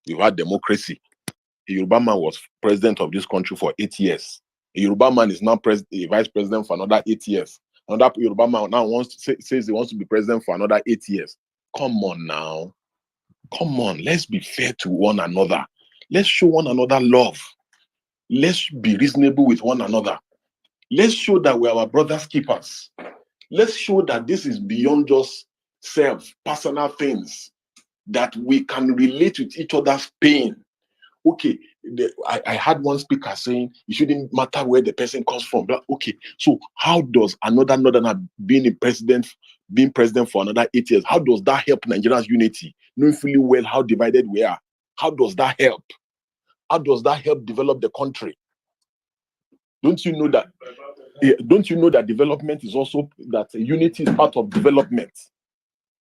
we've had democracy. A Yoruba man was president of this country for 8 years. A Yoruba man is now a vice president for another 8 years. Another Yoruba man now says he wants to be president for another 8 years. Come on now. Come on, let's be fair to one another. Let's show one another love. Let's be reasonable with one another. Let's show that we are our brother's keepers. Let's show that this is beyond just personal things, that we can relate with each other's pain. Okay, I had one speaker saying it shouldn't matter where the person comes from. But okay, so how does another Northerner being president for another 8 years, how does that help Nigeria's unity? Knowing fully well how divided we are. How does that help? How does that help develop the country? Don't you know that? Don't you know that development is also, that unity is part of development?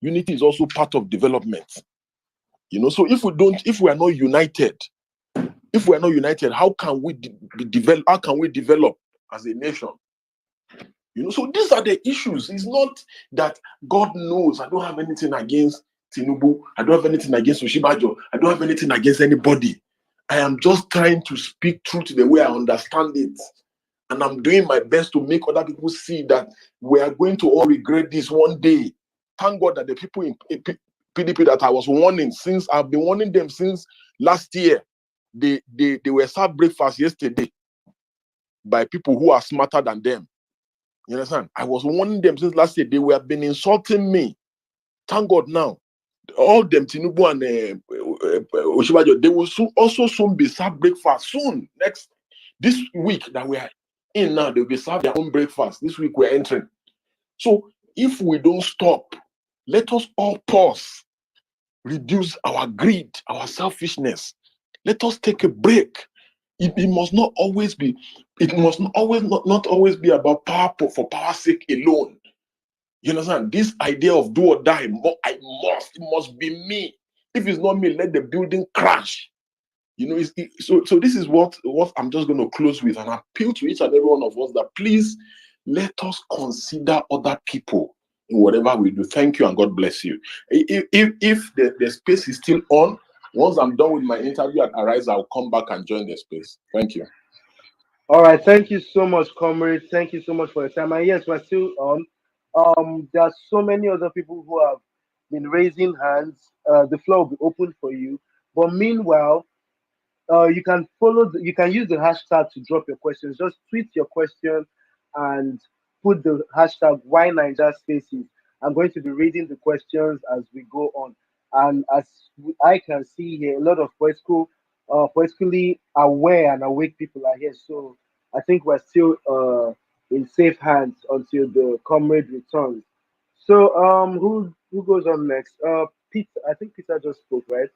Unity is also part of development. You know, so if we are not united, how can we develop? How can we develop as a nation? You know, so these are the issues. It's not that God knows I don't have anything against Tinubu. I don't have anything against Oshibajo. I don't have anything against anybody. I am just trying to speak truth the way I understand it. And I'm doing my best to make other people see that we are going to all regret this one day. Thank God that the people in PDP that I was warning, since I've been warning them since last year, they were served breakfast yesterday by people who are smarter than them. You understand? I was warning them since last year. They were been insulting me. Thank God now, all them Tinubu and Oshibajo, they will soon be served breakfast soon. This week that we are in now, they'll be served their own breakfast. This week we're entering. So if we don't stop, let us all pause, reduce our greed, our selfishness. Let us take a break. It must not always be. It must not always be about power for power's sake alone. You understand? This idea of do or die, it must be me. If it's not me, let the building crash. You know, so this is what I'm just going to close with, and appeal to each and every one of us that please let us consider other people in whatever we do. Thank you, and God bless you. If the space is still on, once I'm done with my interview at Arise, I'll come back and join the space. Thank you. All right, thank you so much, comrade. Thank you so much for your time. And yes, we're still on. There are so many other people who have been raising hands. The floor will be open for you. But meanwhile, you can you can use the hashtag to drop your questions. Just tweet your question and put the hashtag why Niger spaces. I'm going to be reading the questions as we go on. And as I can see here, a lot of politically aware and awake people are here. So I think we're still in safe hands until the comrade returns. So who goes on next? Peter, I think Peter just spoke, right?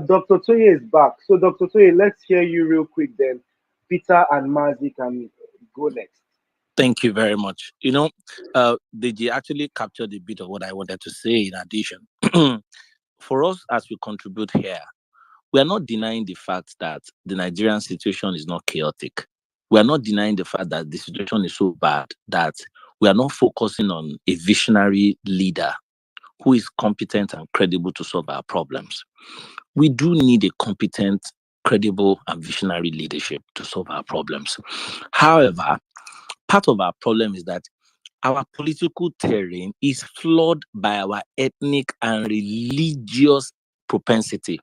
Dr. Toye is back. So, Dr. Toye, let's hear you real quick then. Peter and Maazi can go next. Thank you very much. Did actually captured a bit of what I wanted to say in addition? For us, as we contribute here, we are not denying the fact that the Nigerian situation is not chaotic. We are not denying the fact that the situation is so bad that we are not focusing on a visionary leader who is competent and credible to solve our problems. We do need a competent, credible, and visionary leadership to solve our problems. However, part of our problem is that our political terrain is flawed by our ethnic and religious propensity.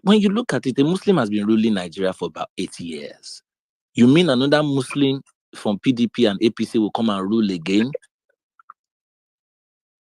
When you look at it, a Muslim has been ruling Nigeria for about 80 years. You mean another Muslim from PDP and APC will come and rule again?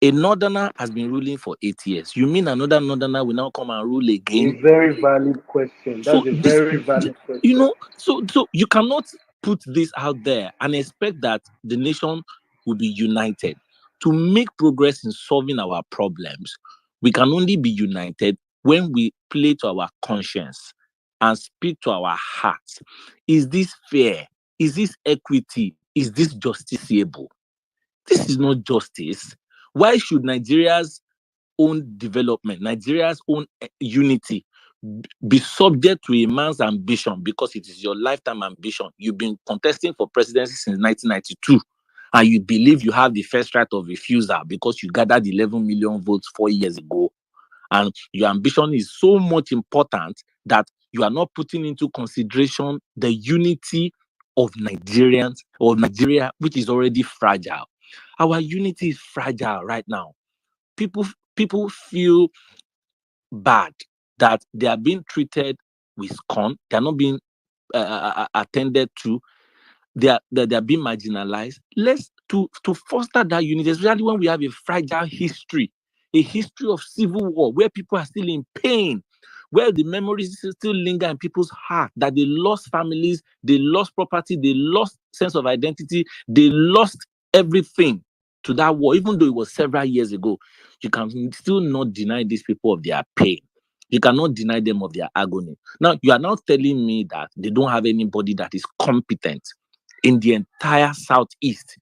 A northerner has been ruling for 8 years. You mean another northerner will now come and rule again? A very valid question. So That's a very valid question. so you cannot put this out there and expect that the nation will be united. To make progress in solving our problems, we can only be united when we play to our conscience and speak to our hearts. Is this fair? Is this equity? Is this justiciable? This is not justice. Why should Nigeria's own development, Nigeria's own unity be subject to a man's ambition because it is your lifetime ambition? You've been contesting for presidency since 1992 and you believe you have the first right of refusal because you gathered 11 million votes 4 years ago, and your ambition is so much important that you are not putting into consideration the unity of Nigerians or Nigeria, which is already fragile. Our unity is fragile right now. People feel bad that they are being treated with scorn. They are not being attended to. They are being marginalized. Let's to foster that unity, especially when we have a fragile history, a history of civil war where people are still in pain, where the memories still linger in people's heart, that they lost families, they lost property, they lost sense of identity, they lost everything to that war, even though it was several years ago. You can still not deny these people of their pain. You cannot deny them of their agony. Now, you are now telling me that they don't have anybody that is competent in the entire Southeast.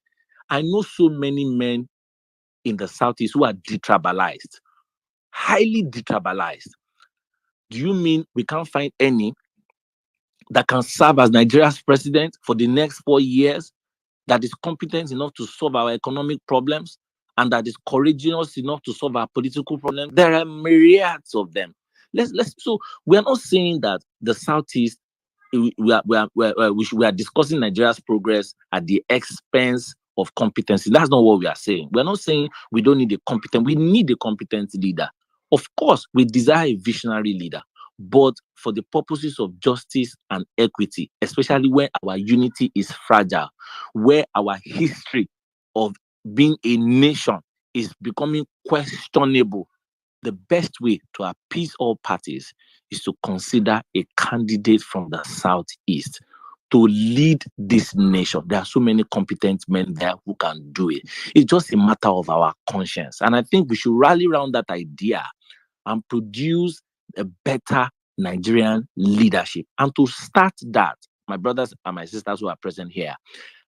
I know so many men in the Southeast who are detribalized, highly detribalized. Do you mean we can't find any that can serve as Nigeria's president for the next 4 years, that is competent enough to solve our economic problems, and that is courageous enough to solve our political problems? There are myriads of them. So we are not saying that the Southeast, we are discussing Nigeria's progress at the expense of competency. That's not what we are saying. We're not saying we don't need a competent. We need a competent leader. Of course, we desire a visionary leader, but for the purposes of justice and equity, especially where our unity is fragile, where our history of being a nation is becoming questionable, the best way to appease all parties is to consider a candidate from the Southeast to lead this nation. There are so many competent men there who can do it. It's just a matter of our conscience. And I think we should rally around that idea and produce a better Nigerian leadership. And to start that, my brothers and my sisters who are present here,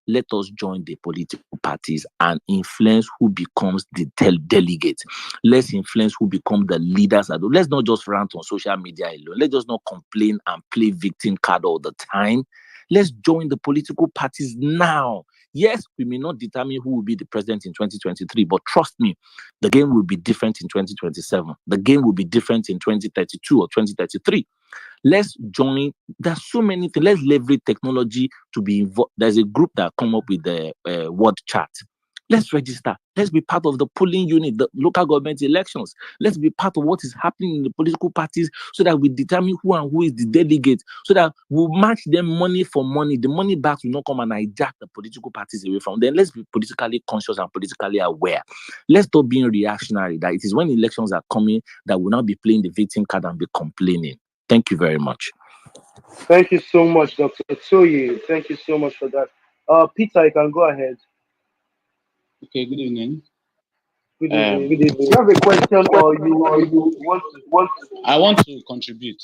let us join the political parties and influence who becomes the delegate. Let's influence who become the leaders. Let's not just rant on social media alone. Let's just not complain and play victim card all the time. Let's join the political parties now. Yes, we may not determine who will be the president in 2023, but trust me, the game will be different in 2027. The game will be different in 2032 or 2033. Let's join. There's so many things. Let's leverage technology to be involved. There's a group that come up with the word chat. Let's register. Let's be part of the polling unit, the local government elections. Let's be part of what is happening in the political parties so that we determine who and who is the delegate, so that we'll match them money for money. The money back will not come and hijack the political parties away from them. Let's be politically conscious and politically aware. Let's stop being reactionary, that it is when elections are coming that we'll not be playing the victim card and be complaining. Thank you very much. Thank you so much, Dr. Tsoye. Thank you so much for that. Peter, you can go ahead. Okay, good evening. Good evening. Good evening. You have a question or you want to? I want to contribute.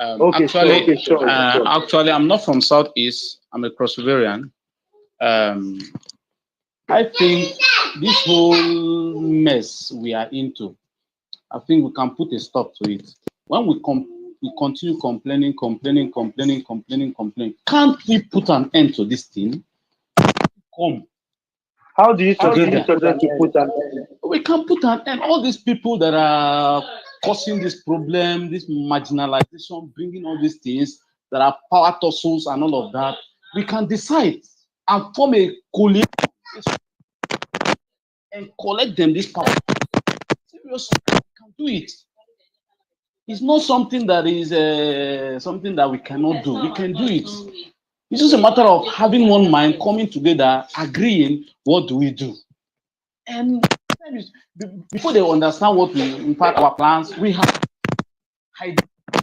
Okay, sure. Actually, I'm not from Southeast. I'm a Crossoverian. I think this whole mess we are into, I think we can put a stop to it. When we continue complaining, can't we put an end to this thing? Come. How do you suggest to put an end? We can put an end. All these people that are causing this problem, this marginalization, bringing all these things that are power tussles and all of that, we can decide and form a coalition and collect them this power. Seriously, we can do it. It's not something that is something that we cannot do. We can do it. It's just a matter of having one mind, coming together, agreeing what do we do. And before they understand what we, in fact, our plans, we have to hide it and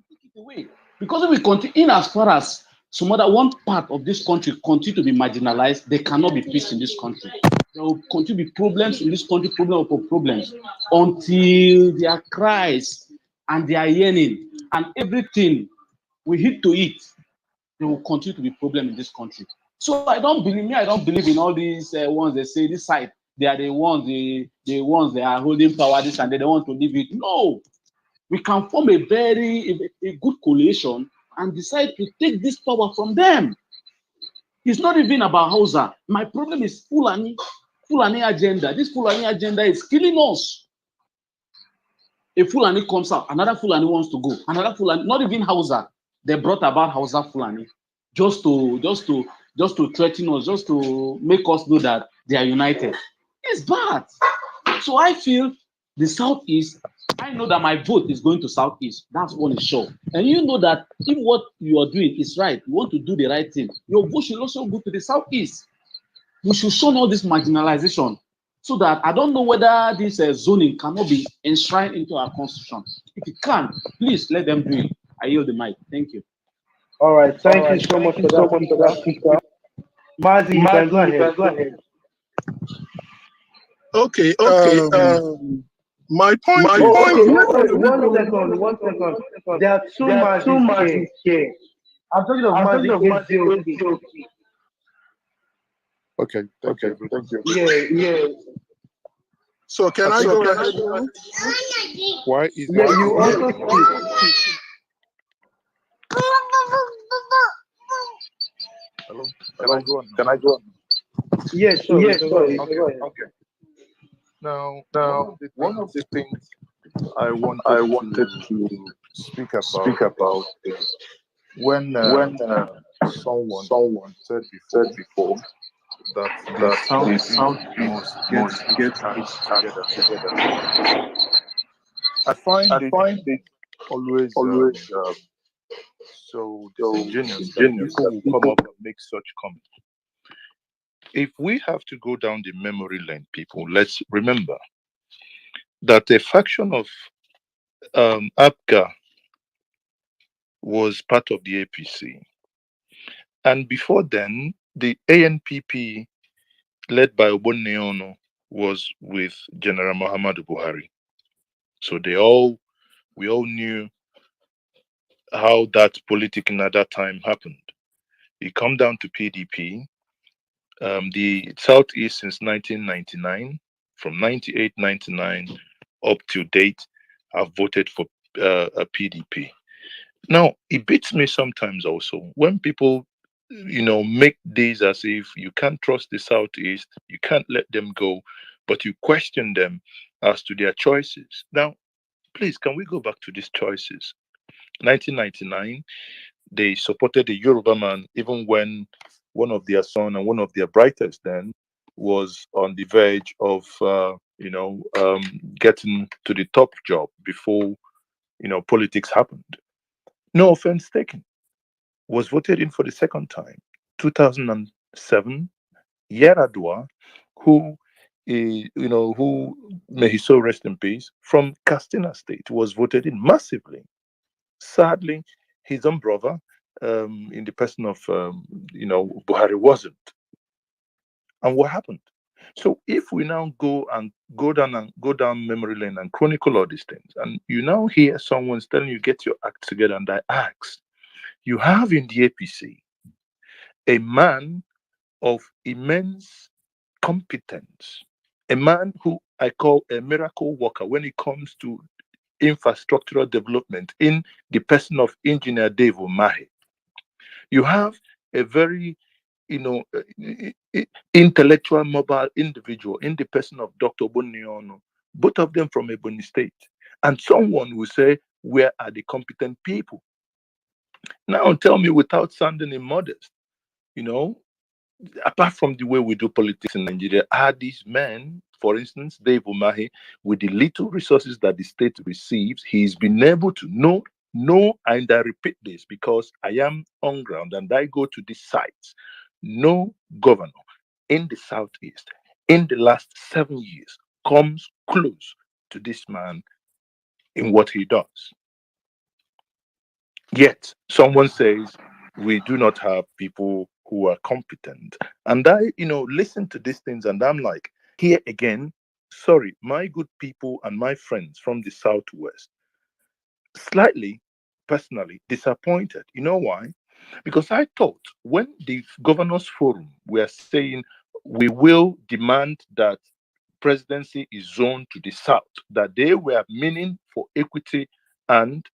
take it away. Because if we continue, in as far as some other one part of this country continue to be marginalized, there cannot be peace in this country. There will continue to be problems in this country, problem upon problems, until there are cries and they are yearning and everything we hit to it. There will continue to be problem in this country. So I don't believe in all these ones they say this side, they are the ones they are holding power, this and they don't want to leave it. No, we can form a good coalition and decide to take this power from them. It's not even about Hausa. My problem is Fulani agenda. This Fulani agenda is killing us. A Fulani comes out, another Fulani wants to go, another Fulani, not even Hausa. They brought about Hausa Fulani just to threaten us, just to make us know that they are united. It's bad. So I feel the Southeast, I know that my vote is going to Southeast. That's one is sure. And you know that if what you are doing is right, you want to do the right thing, your vote should also go to the Southeast. We should shun all this marginalization so that I don't know whether this zoning cannot be enshrined into our constitution. If it can, please let them do it. I yield the mic. Thank you. All right. Thank you so much for that, Peter. Maazi, you can go ahead. Okay. My point. One second. There are two Maazis here. I'm talking of Maazi Ezeoke. Okay, thank you. Yeah. So can I go ahead? Why is you also speak? Hello? Can I go on? Yes, sure. Okay. Now, one of the things I wanted to speak about is when someone said before that the South must get together. I find it always so disingenuous that people will come up and make such comments. If we have to go down the memory lane, people, let's remember that a faction of APGA was part of the APC. And before then, the ANPP, led by Ogbonneonu, was with General Muhammadu Buhari. So we all knew how that politicking at that time happened. It come down to PDP, The Southeast since 1999, from 98, 99 up to date, have voted for a PDP. Now, it beats me sometimes also when people, make this as if you can't trust the Southeast, you can't let them go, but you question them as to their choices. Now, please, can we go back to these choices? 1999, they supported the Yoruba man even when one of their son and one of their brightest then was on the verge of, getting to the top job before, politics happened. No offense taken. Was voted in for the second time. 2007, Yaradua, who who may he so rest in peace, from Castina State, was voted in massively. Sadly, his own brother, in the person of Buhari, wasn't. And what happened? So if we now go down memory lane and chronicle all these things, and you now hear someone's telling you get your act together, and I ask, you have in the APC a man of immense competence, a man who I call a miracle worker when it comes to infrastructural development in the person of Engineer Dave Umahi. You have a very, intellectual, mobile individual in the person of Dr. Boniono, both of them from Ebony State. And someone will say, where are the competent people? Now tell me without sounding immodest, apart from the way we do politics in Nigeria, are these men, for instance, Dave Umahi, with the little resources that the state receives, he's been able to know, and I repeat this because I am on ground and I go to these sites. No governor in the Southeast in the last 7 years comes close to this man in what he does. Yet someone says we do not have people who are competent. And I, listen to these things and I'm like, here again, sorry, my good people and my friends from the Southwest, slightly personally disappointed. You know why? Because I thought when the governors forum were saying we will demand that presidency is zoned to the south, that they were meaning for equity and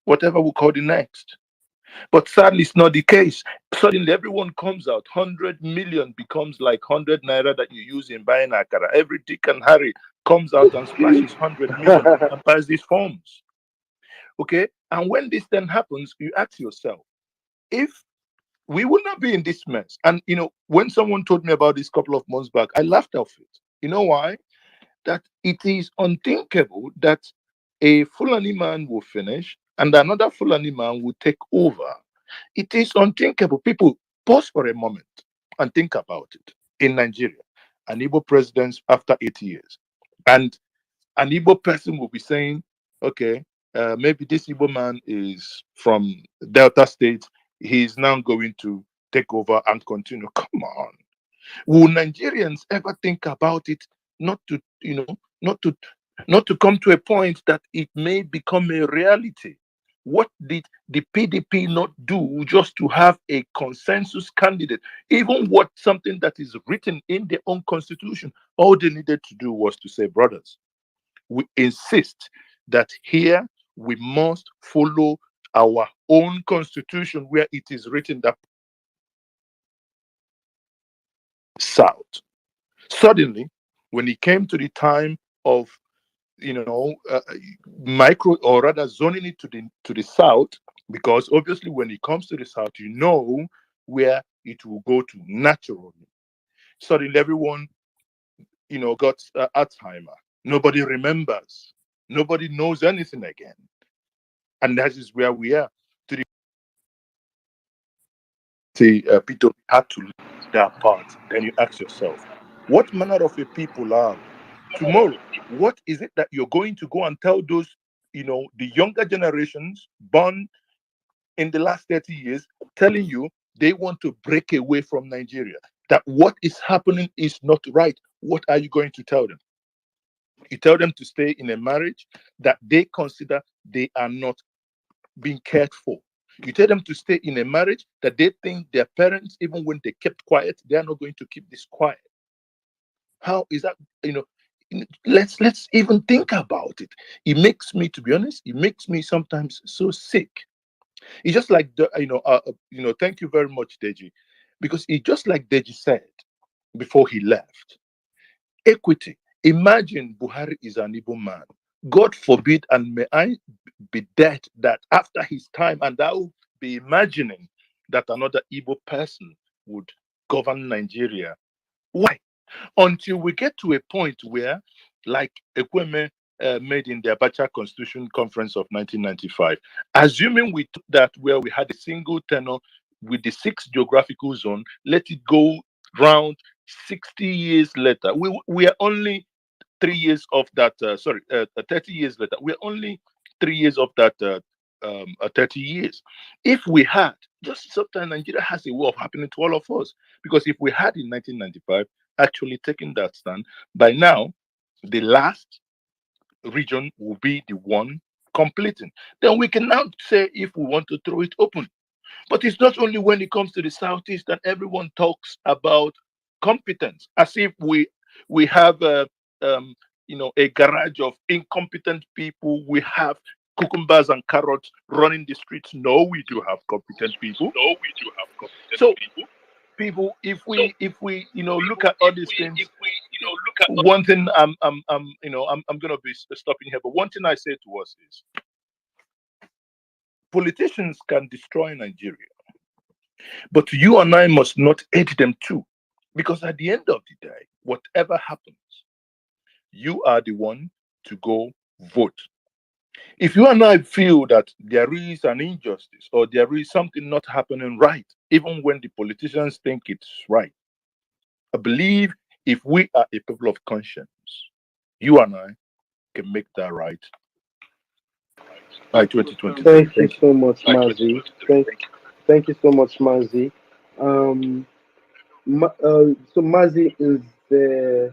whatever we call the next. But sadly, it's not the case. Suddenly, everyone comes out. 100 million becomes like 100 naira that you use in buying akara. Every Dick and Harry comes out and splashes 100 million and buys these forms. Okay? And when this then happens, you ask yourself, if we would not be in this mess. And, when someone told me about this a couple of months back, I laughed off it. You know why? That it is unthinkable that a Fulani man will finish and another Fulani man will take over. It is unthinkable. People, pause for a moment and think about it. In Nigeria, an Igbo president after 8 years, and an Igbo person will be saying, okay, maybe this Igbo man is from Delta State. He's now going to take over and continue. Come on. Will Nigerians ever think about it not to, not to come to a point that it may become a reality? What did the PDP not do just to have a consensus candidate? Even what something that is written in their own constitution, all they needed to do was to say, brothers, we insist that here we must follow our own constitution where it is written that south. Suddenly, when it came to the time of micro, or rather zoning it to the south, because obviously when it comes to the south, where it will go to naturally. Suddenly, everyone got Alzheimer. Nobody remembers. Nobody knows anything again, and that is where we are. To the people had to leave that part. Then you ask yourself, what manner of a people are we? Tomorrow, what is it that you're going to go and tell those, the younger generations born in the last 30 years, telling you they want to break away from Nigeria, that what is happening is not right? What are you going to tell them? You tell them to stay in a marriage that they consider they are not being cared for. You tell them to stay in a marriage that they think their parents, even when they kept quiet, they are not going to keep this quiet. How is that? Let's even think about it. It makes me, to be honest, it makes me sometimes so sick. It's just like thank you very much, Deji, because it's just like Deji said before he left. Equity. Imagine Buhari is an Igbo man. God forbid, and may I be dead that after his time, and I will be imagining that another Igbo person would govern Nigeria. Why? Until we get to a point where, like Ekweme made in the Abacha Constitution Conference of 1995, assuming we took that where we had a single tenor with the 6 geographical zone, let it go round 60 years later. We are only 3 years of that, 30 years later. We're only 3 years of that 30 years. If we had, just sometimes Nigeria has a way of happening to all of us. Because if we had in 1995 actually taken that stand, by now, the last region will be the one completing. Then we can now say if we want to throw it open. But it's not only when it comes to the Southeast that everyone talks about competence, as if we have a garage of incompetent people. We have cucumbers and carrots running the streets. No, we do have competent people. People, if we look at all these things, one thing I'm going to be stopping here, but one thing I say to us is politicians can destroy Nigeria, but you and I must not aid them too, because at the end of the day, whatever happens, you are the one to go vote. If you and I feel that there is an injustice or there is something not happening right, even when the politicians think it's right, I believe if we are a people of conscience, you and I can make that right by 2023. Thank you so much, Maazi. Thank you so much, Maazi. So Maazi is the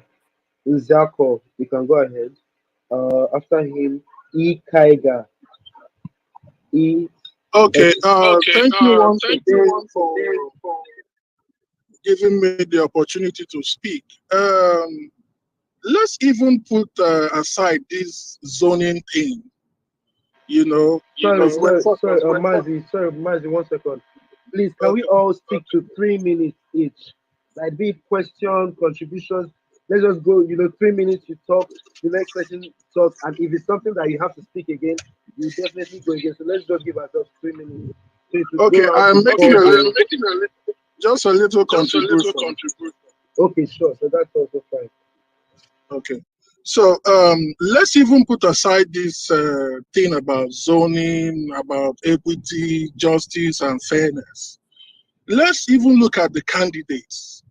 Ezeoke. You can go ahead. After him, Kaiga. E. Okay. Thank you once again for giving me the opportunity to speak. Let's even put aside this zoning thing. Sorry, Maazi, 1 second. Please, can we all stick to 3 minutes each? Like, be it question, contributions. Let's just go, 3 minutes you talk, the next person talks, and if it's something that you have to speak again, you definitely go again. So let's just give ourselves 3 minutes. Okay, I'm making just a little contribution. Okay, sure. So that's also fine. Okay. So let's even put aside this thing about zoning, about equity, justice, and fairness. Let's even look at the candidates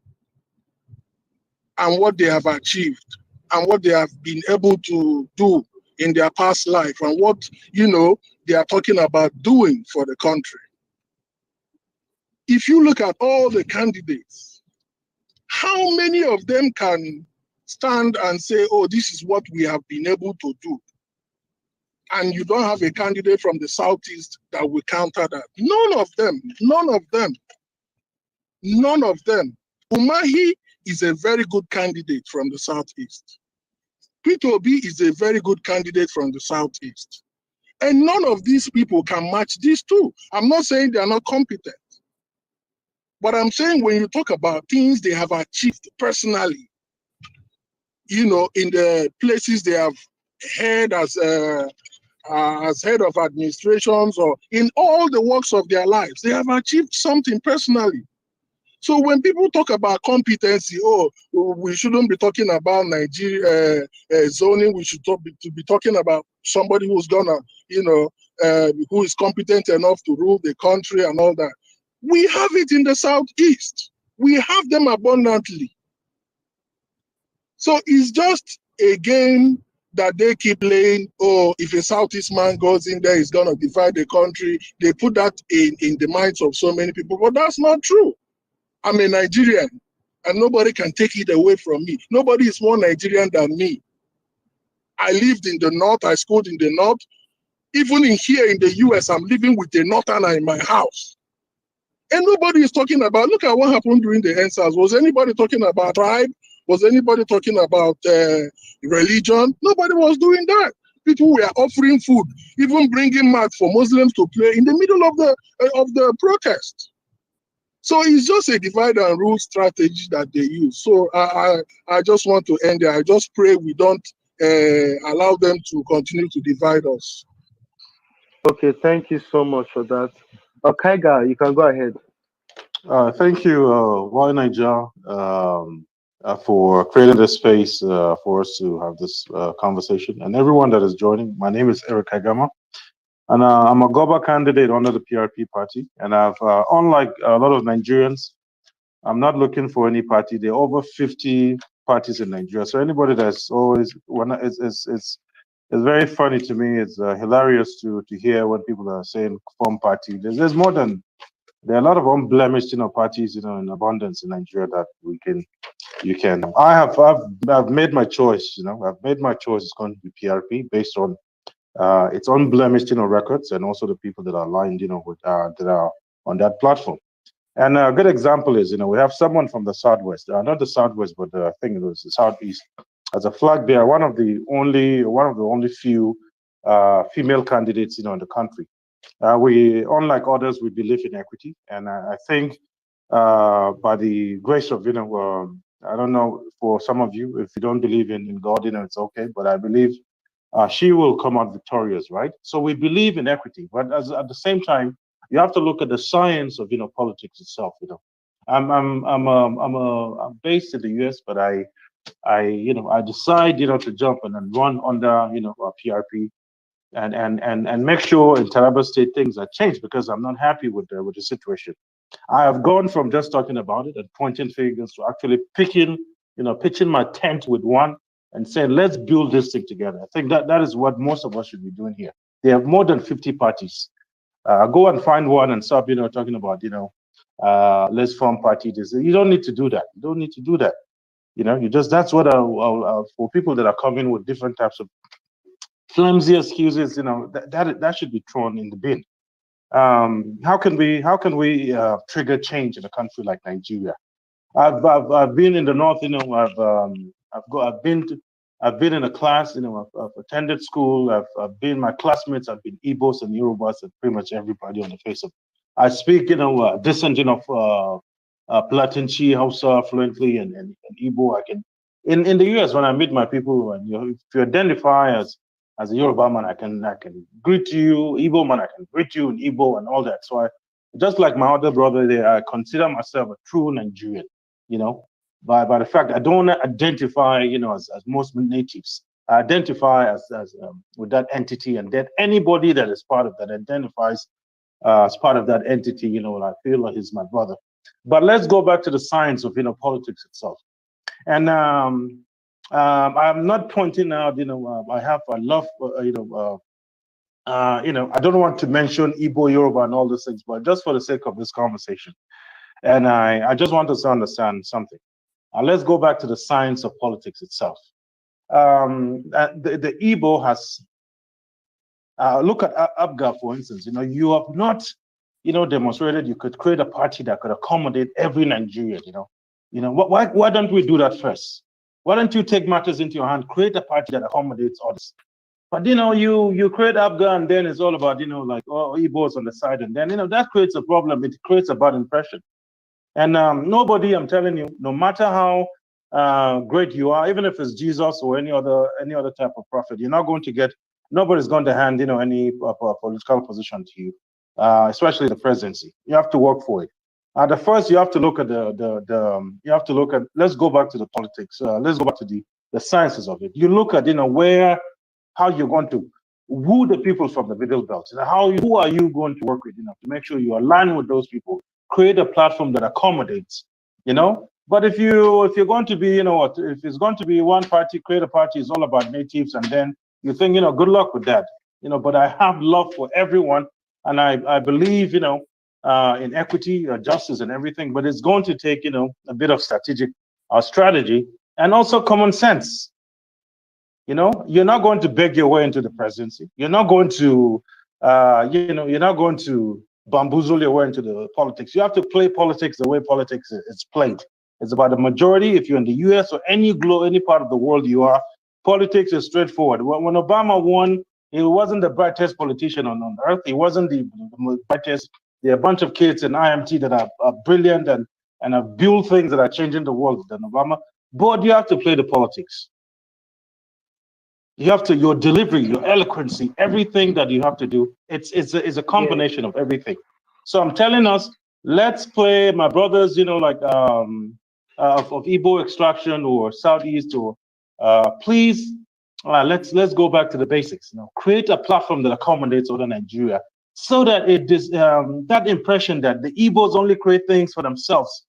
and what they have achieved and what they have been able to do in their past life and what, they are talking about doing for the country. If you look at all the candidates, how many of them can stand and say, oh, this is what we have been able to do? And you don't have a candidate from the Southeast that will counter that. None of them. Umahi is a very good candidate from the Southeast. Peter Obi is a very good candidate from the Southeast. And none of these people can match these two. I'm not saying they are not competent. But I'm saying when you talk about things they have achieved personally, in the places they have had as head of administrations or in all the works of their lives, they have achieved something personally. So when people talk about competency, we shouldn't be talking about Nigeria zoning. We should be talking about somebody who's gonna, who is competent enough to rule the country and all that. We have it in the Southeast. We have them abundantly. So it's just a game that they keep playing. Oh, if a Southeast man goes in there, he's gonna divide the country. They put that in the minds of so many people, but that's not true. I'm a Nigerian, and nobody can take it away from me. Nobody is more Nigerian than me. I lived in the North. I schooled in the North. Even in here in the US, I'm living with a Northerner in my house. And nobody is talking about, look at what happened during the NSAS. Was anybody talking about tribe? Was anybody talking about religion? Nobody was doing that. People were offering food, even bringing mats for Muslims to play in the middle of the protest. So it's just a divide and rule strategy that they use. So I just want to end there. I just pray we don't allow them to continue to divide us. Okay, thank you so much for that. Kaiga, you can go ahead. Thank you, Why Niger, for creating this space for us to have this conversation. And everyone that is joining, my name is Eric Kagama, and I'm a Goba candidate under the PRP party. And I've, unlike a lot of Nigerians, I'm not looking for any party. There are over 50 parties in Nigeria. So anybody that's always, it's very funny to me. It's hilarious to hear when people are saying form party. There's more than, there are a lot of unblemished, parties, in abundance in Nigeria that you can. I've made my choice. I've made my choice. It's going to be PRP based on its unblemished, records, and also the people that are aligned, with that are on that platform. And a good example is, we have someone from the Southwest, not the Southwest, but I think it was the Southeast, as a flag bearer, one of the only few female candidates, in the country. We, unlike others, we believe in equity, and I think by the grace of, I don't know, for some of you, if you don't believe in God, it's okay, but I believe she will come out victorious, right? So we believe in equity, but at the same time, you have to look at the science of, politics itself. I'm based in the US, but I decide, to jump and then run under, PRP and make sure in Taraba State things are changed, because I'm not happy with the situation. I have gone from just talking about it and pointing fingers to actually pitching my tent with one and saying, let's build this thing together. I think that is what most of us should be doing here. They have more than 50 parties. Go and find one and stop, talking about, let's form party. You don't need to do that. You don't need to do that. That's what for people that are coming with different types of flimsy excuses, that should be thrown in the bin. How can we trigger change in a country like Nigeria? I've been in the north, I've been in a class, I've attended school, I've been, my classmates have been Igbos and Yorubas and pretty much everybody on the face of. I speak, decent, Platinchi, Hausa fluently and Igbo. I can, in the US, when I meet my people, and if you identify as a Yoruba man, I can greet you. Igbo man, I can greet you in Igbo and all that. So just like my other brother there, I consider myself a true Nigerian, by the fact I don't identify, as most natives. I identify as with that entity, and that anybody that is part of that identifies as part of that entity, I feel like he's my brother. But let's go back to the science of, politics itself. And I'm not pointing out, I love, I don't want to mention Igbo, Yoruba, and all those things, but just for the sake of this conversation. And I just want us to understand something. Let's go back to the science of politics itself. The Igbo has, look at Abga, for instance. You have not, demonstrated you could create a party that could accommodate every Nigerian. Why don't we do that first? Why don't you take matters into your hand, create a party that accommodates others? But you create Abga, and then it's all about Igbos on the side, and then that creates a problem. It creates a bad impression. And nobody, I'm telling you, no matter how great you are, even if it's Jesus or any other type of prophet, you're not going to get. Nobody's going to hand any political position to you, especially the presidency. You have to work for it. The first, you have to look at you have to look at. Let's go back to the politics. Let's go back to the sciences of it. You look at how you're going to woo the people from the middle belt. Who are you going to work with? To make sure you align with those people. Create a platform that accommodates. But if you're going to be, if it's going to be one party, create a party is all about natives, and then you think, good luck with that. But I have love for everyone, and I believe, in equity, justice, and everything. But it's going to take, a bit of strategy, and also common sense. You know, you're not going to beg your way into the presidency. You're not going to, you're not going to bamboozle your way into the politics. You have to play politics the way politics is played. It's about the majority. If you're in the U.S. or any part of the world you are, politics is straightforward. When Obama won, he wasn't the brightest politician on earth. He wasn't the brightest. There are a bunch of kids in IMT that are brilliant and have built things that are changing the world than Obama. But you have to play the politics. You have to, your delivery, your eloquency, everything that you have to do, it's a combination of everything. So I'm telling us, let's play, my brothers, like of Igbo extraction or Southeast, or please, let's go back to the basics. Create a platform that accommodates other Nigeria, so that it is that impression that the Igbos only create things for themselves.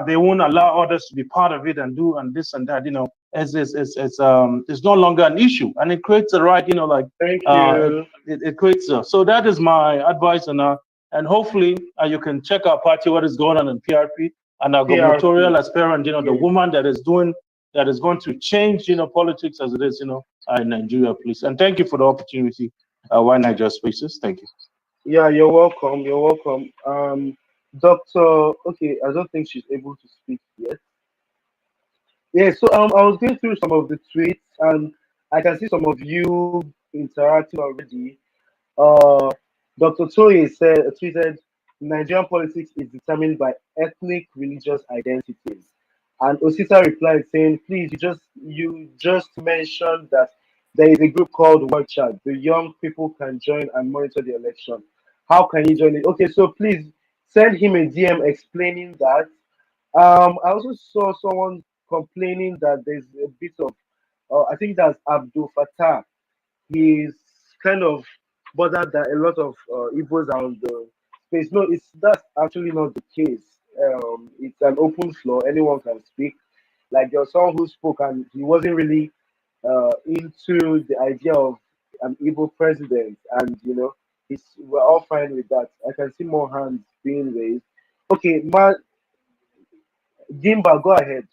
They won't allow others to be part of it and do and this and that. It's no longer an issue, and it creates a right. Thank you. It creates so that is my advice, and hopefully you can check our party, what is going on in PRP, and our gubernatorial aspirant, the woman that is going to change, politics as it is, in Nigeria, please. And thank you for the opportunity. Why Nigeria Spaces? Thank you. Yeah, you're welcome. You're welcome. Doctor, okay, I don't think she's able to speak yet. Yeah, so I was going through some of the tweets, and I can see some of you interacting already. Dr. Toye tweeted, Nigerian politics is determined by ethnic religious identities. And Osita replied saying, please, you just mentioned that there is a group called World Chat. The young people can join and monitor the election. How can you join it? Okay, so please send him a DM explaining that. I also saw someone complaining that there's a bit of, I think that's Abdul Fattah. He's kind of bothered that a lot of Igbos are on the space. No, that's actually not the case. It's an open floor; anyone can speak. Like there was someone who spoke, and he wasn't really into the idea of an Igbo president, and we're all fine with that. I can see more hands being raised. Okay, Gimba, go ahead.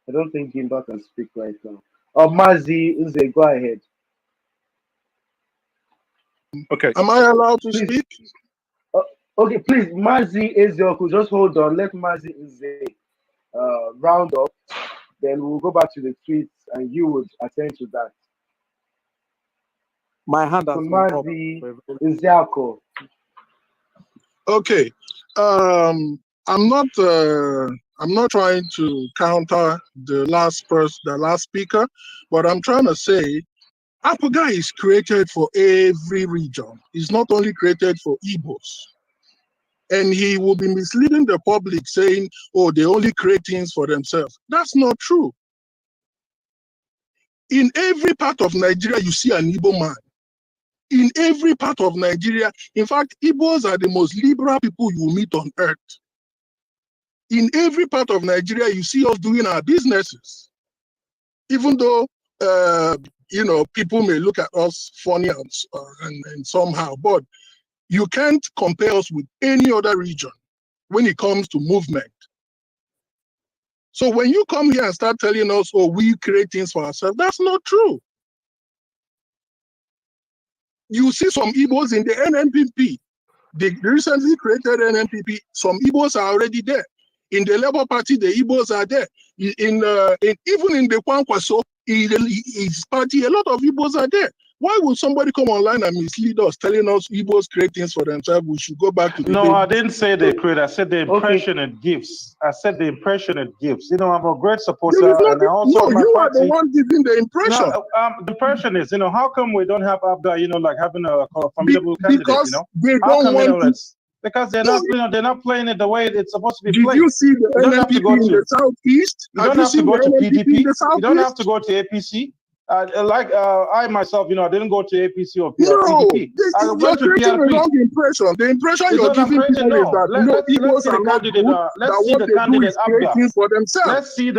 I don't think Gimba can speak right now. Or Maazi Nze, go ahead. Okay. Am I allowed to speak? Okay, please, Maazi Ezeoke, just hold on. Let Maazi Nze round up. Then we'll go back to the tweets and you would attend to that. My hand has been up. Maazi Ezeoke. Okay. I'm not trying to counter the last speaker, but I'm trying to say Apaga is created for every region. It's not only created for Igbos. And he will be misleading the public saying, oh, they only create things for themselves. That's not true. In every part of Nigeria, you see an Igbo man. In every part of Nigeria, in fact, Igbos are the most liberal people you will meet on earth. In every part of Nigeria, you see us doing our businesses. Even though, people may look at us funny and somehow, but you can't compare us with any other region when it comes to movement. So when you come here and start telling us, oh, we create things for ourselves, that's not true. You see some Igbos in the NNPP. They recently created NNPP. Some Igbos are already there. In the Labour Party, the Igbos are there. Even in the Kwankwaso, his party, a lot of Igbos are there. Why would somebody come online and mislead us, telling us Igbos create things for themselves? We should go back to the No, I didn't say they create. I said the impression it gives. I said the impression it gives. I'm a great supporter, and I also no, you are the one giving the impression. No, the impression is, how come we don't have Abga, like having a formidable candidate, Because they don't want to. Because they're not, they're not playing it the way it's supposed to be played. Did you see the NNPP in the Southeast? You don't have to go to PDP. You don't have to go to APC. I myself, I didn't go to APC or No, PDP. I you're went to creating a PRP. wrong impression. The impression It's you're not I'm giving creating. people is No, that let's Igbos see the are not candidate. good. Let's That see what the they do candidate is Abga. creating for themselves. Let's see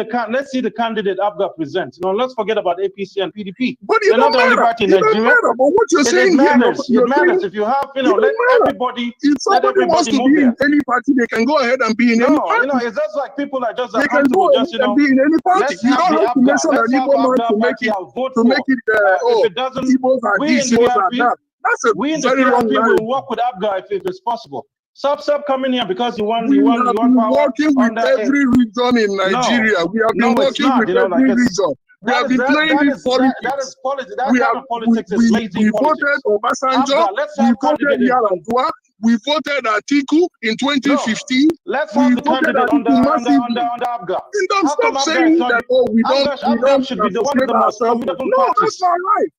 the candidate Abga present. Let's forget about APC and PDP. But it They're not don't the only matter. party in It don't Nigeria. matter. But what you're It saying here, matters. It you're matters. saying If you have, it don't let matter. everybody If somebody wants to move be there. in any party, they can go ahead and be in any party. It's just like people are just They can go comfortable. ahead Just and be in any party. let's You have don't the have to Abga. mention Let's an have Igbo man Abga to make party. it I'll vote for. If it doesn't, Igbos are we in this, Igbos are PRP, that. That's a we in the very wrong PRP narrative. will work with Abga if it's possible. Stop coming here because you want We have been power working with under every region in Nigeria. We have been it's working not. with every region. We have been playing this politics. That is politics. That We kind have of politics is lazy we politics. voted Obasanjo. Abga, let's We have voted candidate. Yar'Adua. We voted Atiku in 2015. Let's We have the voted candidate Atiku massively. under Abga. And don't How come stop Abga saying is not? that, oh, we don't Abga should be the one of associate the most ourselves with. formidable No, parties. that's not right.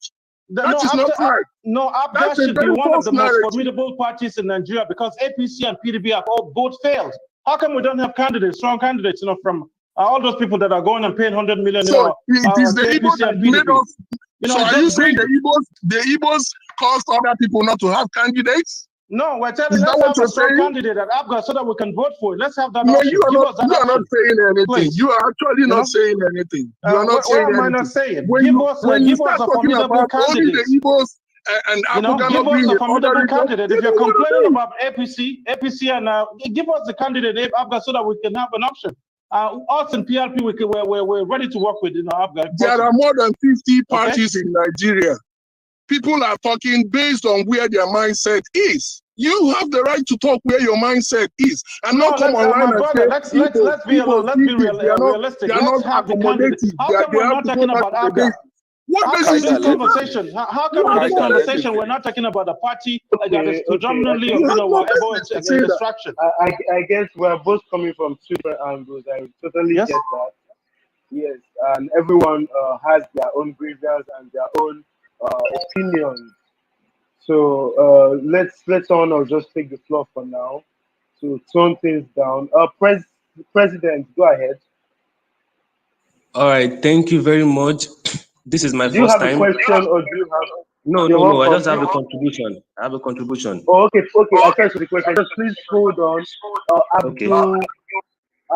That is not right. Abga That's a should be very one of false the most narrative. formidable parties in Nigeria because APC and PDP have both failed. How come we don't have strong candidates, from all those people that are going and paying 100 million, So it is the Igbo APC that and made PDP? us. So are you saying the Igbos caused other people not to have candidates? No, we're telling is that let's what have you're a strong saying? candidate at Abga so that we can vote for it. Let's have that No, option. you are Give not. us that You are not option. saying anything. Please. You are actually not saying anything. You are not saying what am I anything. not saying? When Give you us start a talking formidable about only candidate. the Igbos and Africa Give not us being a in other formidable regions, candidate. you If you're know what I complaining mean? about APC, and give us the candidate Abga so that we can have an option. Us in PRP, we're ready to work with Abga. There are more than 50 parties in Nigeria. People are talking based on where their mindset is. You have the right to talk where your mindset is, and not come online and say, let's be realistic. They are Let's not have the candidate. accommodative. How come we're not talking about Abga? What How come basis this is that? conversation? How come in this conversation we're not talking about a party that is predominantly whatever extraction? I guess we're both coming from two different angles. I totally get that. Yes, and everyone has their own grievance and their own opinions. So let's someone else just take the floor for now to tone things down. President, go ahead. All right, thank you very much. This is my Do you first have time. a question or do you have? No, You're I welcome. just have a contribution. I have a contribution. Oh, okay. I'll catch the question. Just please hold on.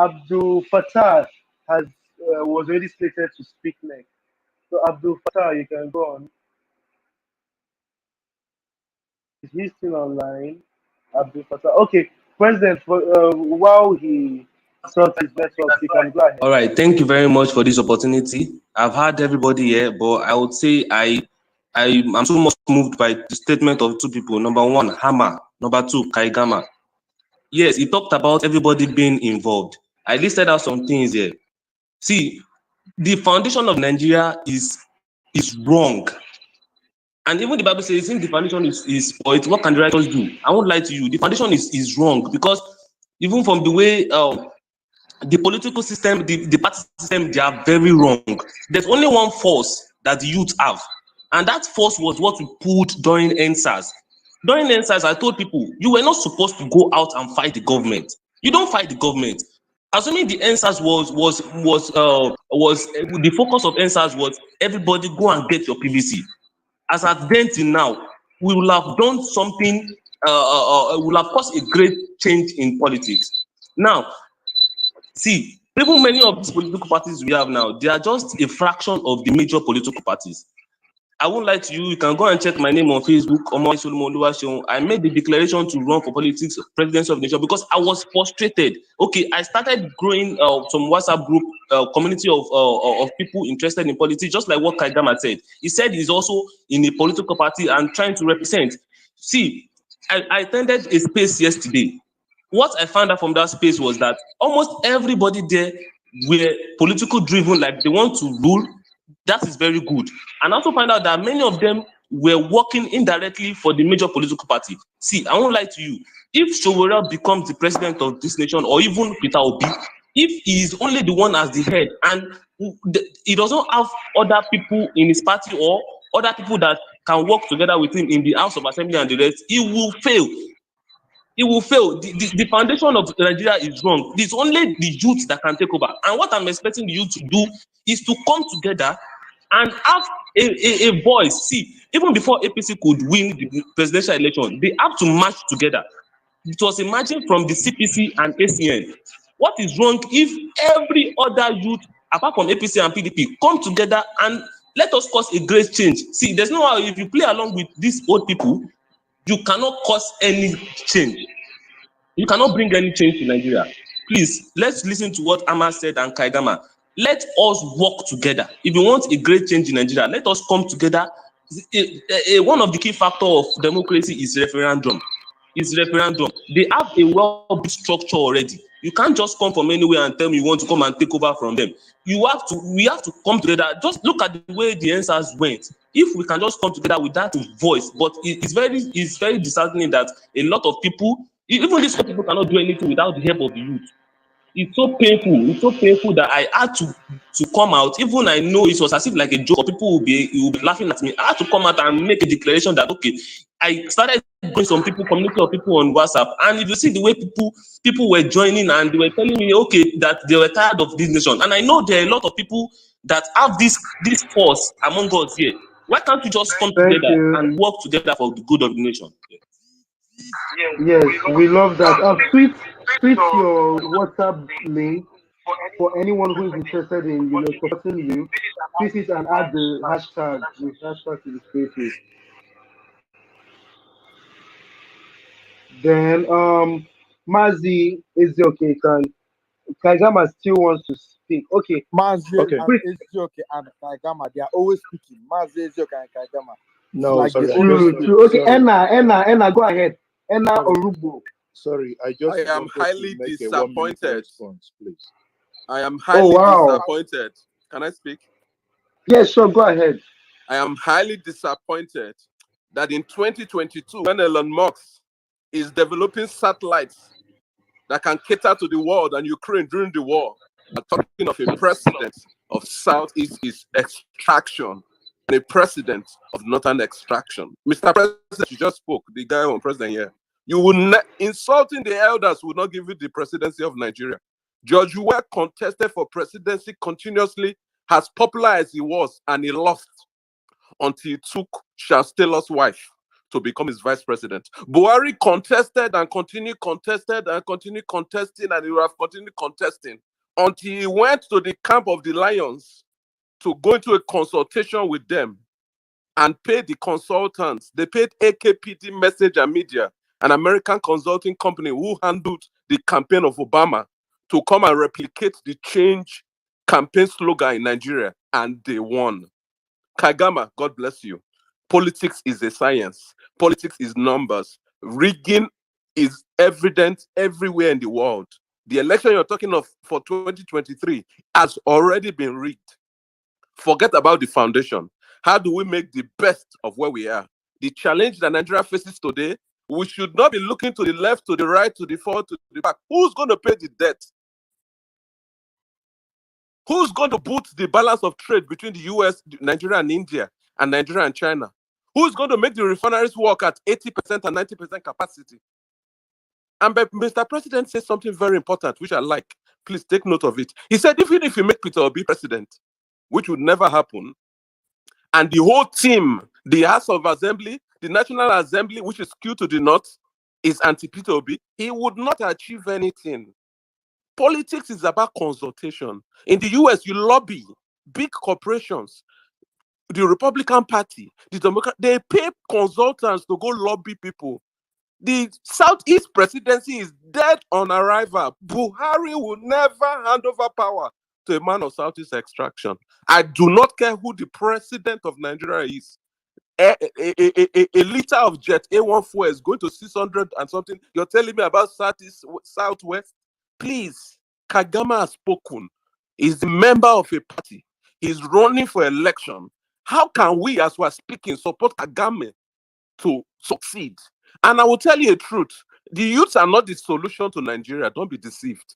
Abdul Fattah was already slated to speak next. So Abdul Fattah, you can go on. Is he still online? Abdul Fattah. Okay, President. While he sorts his network, you can go ahead. All right, thank you very much for this opportunity. I've heard everybody here, but I would say I'm so much moved by the statement of two people. Number one, Hama. Number two, Kaigama. Yes, he talked about everybody being involved. I listed out some things here. See, the foundation of Nigeria is wrong. And even the Bible says, since the foundation is spoiled, what can the righteous do? I won't lie to you. The foundation is wrong because even from the way the political system, the party system, they are very wrong. There's only one force that the youth have, and that force was what we pulled during NSAS. During NSAS, I told people, you were not supposed to go out and fight the government. You don't fight the government. Assuming the NSAS was the focus of NSAS was everybody go and get your PVC. As at then till now, we will have done something, will have caused a great change in politics. Now, see, even many of these political parties we have now, they are just a fraction of the major political parties. I won't lie to you, you can go and check my name on Facebook. I made the declaration to run for politics, presidency of the nation, because I was frustrated. Okay, I started growing some WhatsApp group, community of people interested in politics, just like what Kaigama said. He said he's also in a political party and trying to represent. See, I attended a space yesterday. What I found out from that space was that almost everybody there were political driven, like they want to rule. That is very good. And also find out that many of them were working indirectly for the major political party. See, I won't lie to you. If Showore becomes the president of this nation, or even Peter Obi, if he is only the one as the head and he doesn't have other people in his party or other people that can work together with him in the House of Assembly and the rest, he will fail. It will fail. The foundation of Nigeria is wrong. It's only the youth that can take over. And what I'm expecting the youth to do is to come together and have a voice. See, even before APC could win the presidential election, they have to march together. It was emerging from the CPC and ACN. What is wrong if every other youth, apart from APC and PDP, come together and let us cause a great change? See, there's no how, if you play along with these old people, you cannot cause any change. You cannot bring any change to Nigeria. Please, let's listen to what Ama said and Kaigama. Let us work together. If you want a great change in Nigeria, let us come together. One of the key factors of democracy is referendum. They have a well-built structure already. You can't just come from anywhere and tell me you want to come and take over from them. We have to come together. Just look at the way the answers went. If we can just come together with that voice, but it's very disheartening that a lot of people, even these people cannot do anything without the help of the youth. It's so painful. It's so painful that I had to come out. Even I know it was as if like a joke. People will be laughing at me. I had to come out and make a declaration that okay, I started going some people, community of people on WhatsApp, and if you see the way people were joining and they were telling me okay that they were tired of this nation, and I know there are a lot of people that have this force among us here. Why can't we just come Thank together you. and work together for the good of the nation? Yes, we love that. Tweet your WhatsApp link for anyone who is interested in supporting you. Tweet it and add the hashtag to the spaces. Then Maazi Ezeoke Kaigama still wants to speak. Okay. Maazi Okay. and Ezeoke and Kaigama, they are always speaking. Maazi, Ezeoke, and Kaigama. No, like sorry, True. Okay, sorry. Enna, go ahead. Enna Sorry. Orubo. Sorry, I am highly disappointed. Response, please. I am highly disappointed. Can I speak? Yes, sure, go ahead. I am highly disappointed that in 2022, when Elon Musk is developing satellites that can cater to the world and Ukraine during the war, we're talking of a president of Southeast extraction and a president of Northern extraction. Mr. President, you just spoke, the guy on president here. You will insulting the elders will not give you the presidency of Nigeria. George Weah contested for presidency continuously, as popular as he was, and he lost until he took Charles Taylor's wife to become his vice president. Buhari contested and continued contested and continued contesting, and he will have continued contesting until he went to the camp of the Lions to go into a consultation with them and paid the consultants. They paid AKPD Message and Media, an American consulting company who handled the campaign of Obama, to come and replicate the change campaign slogan in Nigeria, and they won. Kagama, God bless you. Politics is a science. Politics is numbers. Rigging is evident everywhere in the world. The election you're talking of for 2023 has already been rigged. Forget about the foundation. How do we make the best of where we are? The challenge that Nigeria faces today, we should not be looking to the left, to the right, to the forward, to the back. Who's going to pay the debt? Who's going to put the balance of trade between the US, Nigeria and India, and Nigeria and China? Who's going to make the refineries work at 80% and 90% capacity? And Mr. President says something very important, which I like. Please take note of it. He said, even if you make Peter Obi president, which would never happen, and the whole team, the House of Assembly, the National Assembly, which is skewed to the north, is anti-Peter Obi, he would not achieve anything. Politics is about consultation. In the US, you lobby big corporations, the Republican Party, the Democrat, they pay consultants to go lobby people. The Southeast presidency is dead on arrival. Buhari will never hand over power to a man of Southeast extraction. I do not care who the president of Nigeria is. A liter of jet A14 is going to 600 and something. You're telling me about Southwest? Please, Kagama has spoken. He's the member of a party. He's running for election. How can we, as we're speaking, support Kagame to succeed? And I will tell you a truth. The youths are not the solution to Nigeria. Don't be deceived.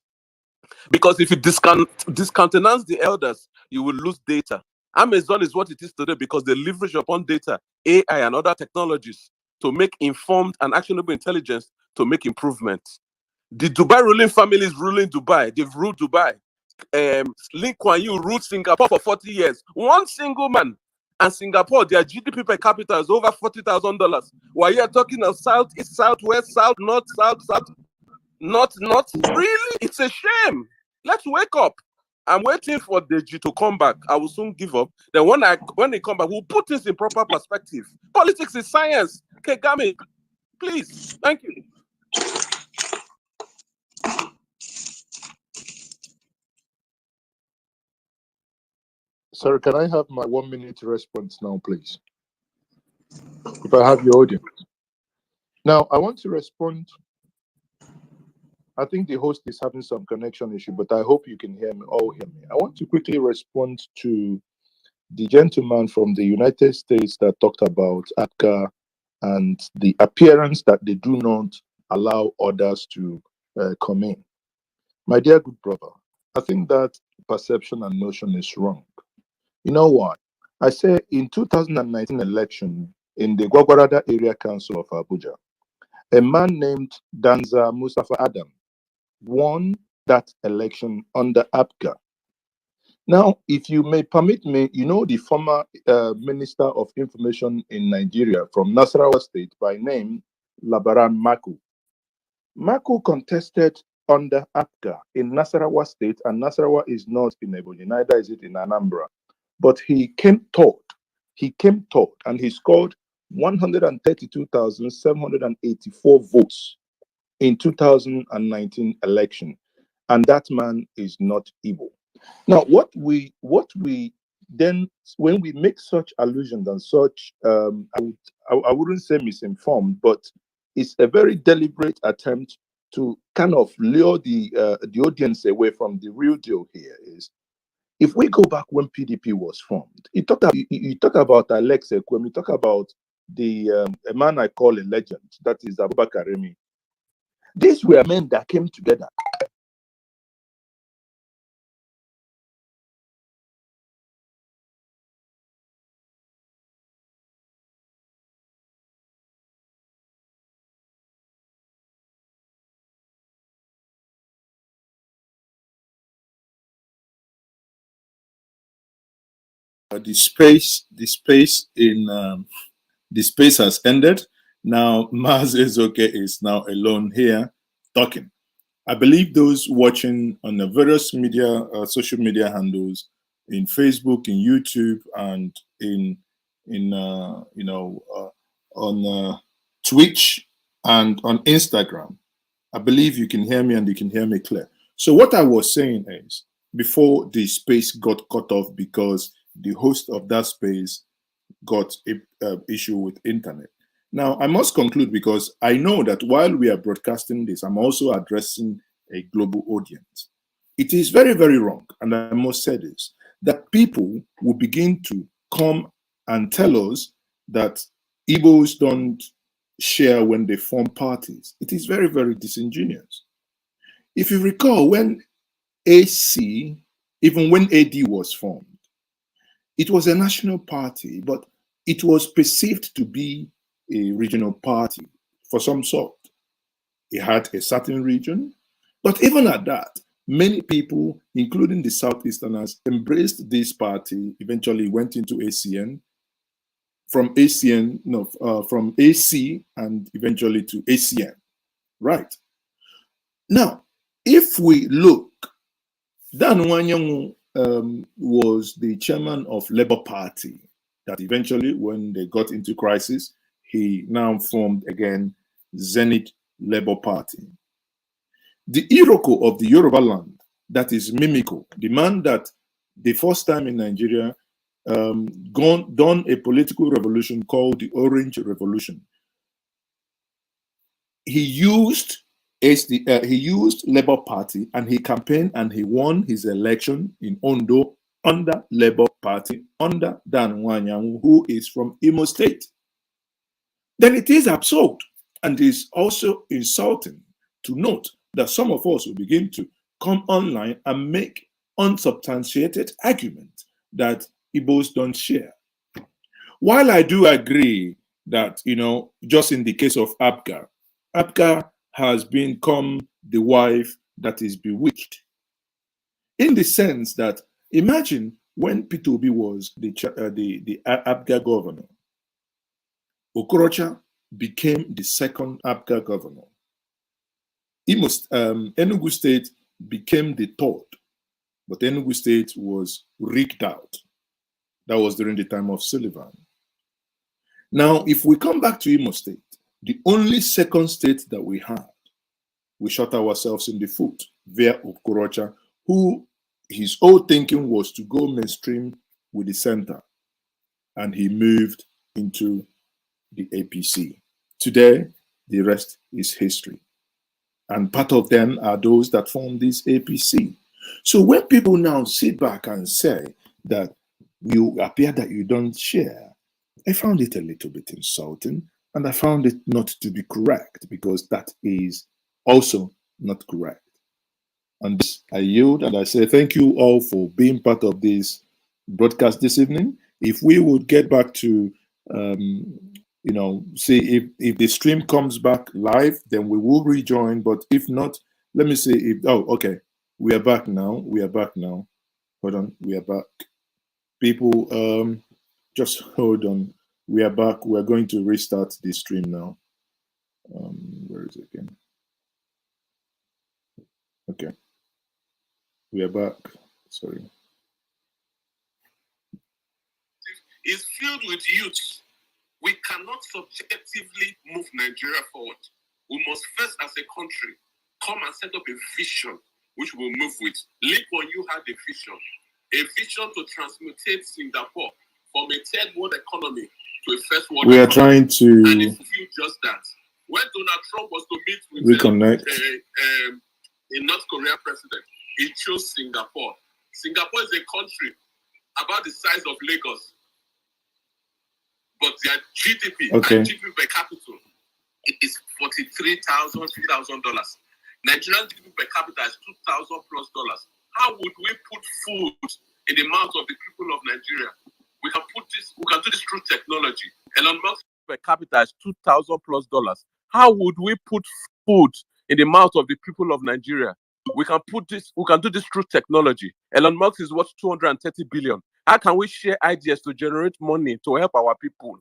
Because if you discountenance the elders, you will lose data. Amazon is what it is today because they leverage upon data, AI, and other technologies to make informed and actionable intelligence to make improvements. The Dubai ruling family is ruling Dubai. They've ruled Dubai. Lee Kuan Yew ruled Singapore for 40 years. One single man. And Singapore, their GDP per capita is over $40,000. While you're talking of south, east, southwest, south, north, south, south, north. Really, it's a shame. Let's wake up. I'm waiting for Deji to come back. I will soon give up. Then when they come back, we'll put this in proper perspective. Politics is science. Kegame, please. Thank you. Sir, can I have my 1 minute response now, please? If I have your audience. Now, I want to respond. I think the host is having some connection issue, but I hope you can hear me. I want to quickly respond to the gentleman from the United States that talked about APCA and the appearance that they do not allow others to come in. My dear good brother, I think that perception and notion is wrong. You know what? I say in 2019 election in the Gwagwarada Area Council of Abuja, a man named Danza Mustafa Adam won that election under APCA. Now, if you may permit me, you know the former Minister of Information in Nigeria from Nasarawa State by name Labaran Maku. Maku contested under APCA in Nasarawa State, and Nasarawa is not in Ebonyi, neither is it in Anambra. But he came third. He came third, and he scored 132,784 votes in 2019 election. And that man is not Igbo. Now, what we then, when we make such allusions and such, I wouldn't say misinformed, but it's a very deliberate attempt to kind of lure the audience away from the real deal here. Is if we go back when PDP was formed, you talk about Alexa when we talk about the a man I call a legend, that is Abubakar Remi. These were men that came together. The space has ended. Now Maazi Ezeoke is now alone here talking. I believe those watching on the various media, social media handles in Facebook, in YouTube, and on Twitch and on Instagram, I believe you can hear me and you can hear me clear. So what I was saying is, before the space got cut off because the host of that space got a issue with internet. Now, I must conclude because I know that while we are broadcasting this, I'm also addressing a global audience. It is very, very wrong, and I must say this, that people will begin to come and tell us that Igbos don't share when they form parties. It is very, very disingenuous. If you recall, when AC, even when AD was formed, it was a national party, but it was perceived to be a regional party for some sort. It had a certain region, but even at that, many people, including the Southeasterners, embraced this party, eventually went into ACN, from AC and eventually to ACN, right? Now, if we look, Dan Wanyangu was the chairman of Labour Party that eventually, when they got into crisis, he now formed again Zenith Labour Party. The Iroko of the Yoruba land, that is Mimiko, the man that the first time in Nigeria done a political revolution called the Orange Revolution. He used Labour Party and he campaigned and he won his election in Ondo under Labour Party, under Dan Wanyangu, who is from Imo State. Then it is absurd and is also insulting to note that some of us will begin to come online and make unsubstantiated arguments that Igbos don't share. While I do agree that, just in the case of APCA has become the wife that is bewitched. In the sense that, imagine when Peter Obi was the Abga governor, Okorocha became the second Abga governor. Enugu State became the third, but Enugu State was rigged out. That was during the time of Sullivan. Now, if we come back to Imo State, the only second state that we had, we shot ourselves in the foot via Okorocha, who his whole thinking was to go mainstream with the center, and he moved into the APC. Today, the rest is history. And part of them are those that form this APC. So when people now sit back and say that you appear that you don't share, I found it a little bit insulting, and I found it not to be correct, because that is also not correct. And this, I yield and I say thank you all for being part of this broadcast this evening. If we would get back to, see if the stream comes back live, then we will rejoin. But if not, let me see if, okay, we are back now. We are back now. Hold on, we are back. People, just hold on. We are back. We are going to restart the stream now. Where is it again? Okay. We are back. Sorry. Is filled with youth. We cannot subjectively move Nigeria forward. We must first, as a country, come and set up a vision which we'll move with. Lincoln, you had a vision to transmutate Singapore from a third world economy to a first world we economy. Are trying to and it fulfilled just that. When Donald Trump was to meet with reconnect. A North Korean president, he chose Singapore. Singapore is a country about the size of Lagos, but their GDP and GDP per capita is $43,000. Nigerian GDP per capita is $2,000+. How would we put food in the mouths of the people of Nigeria? We can do this through technology. Elon Musk per capita is $2,000+. How would we put food in the mouth of the people of Nigeria? We can do this through technology. Elon Musk is worth 230 billion. How can we share ideas to generate money to help our people?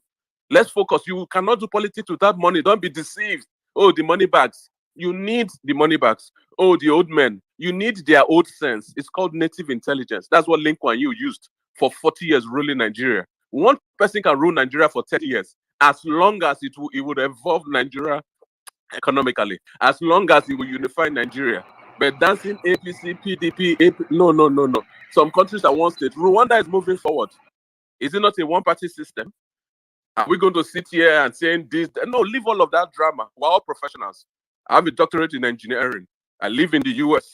Let's focus. You cannot do politics without money. Don't be deceived. Oh, the money bags. You need the money bags. Oh, the old men. You need their old sense. It's called native intelligence. That's what Lee Kuan Yew used for 40 years ruling Nigeria. One person can rule Nigeria for 30 years, as long as it would evolve Nigeria economically, as long as it will unify Nigeria. But dancing APC, PDP, no. Some countries are one state. Rwanda is moving forward. Is it not a one-party system? Are we going to sit here and saying this? No, leave all of that drama. We're all professionals. I have a doctorate in engineering. I live in the US.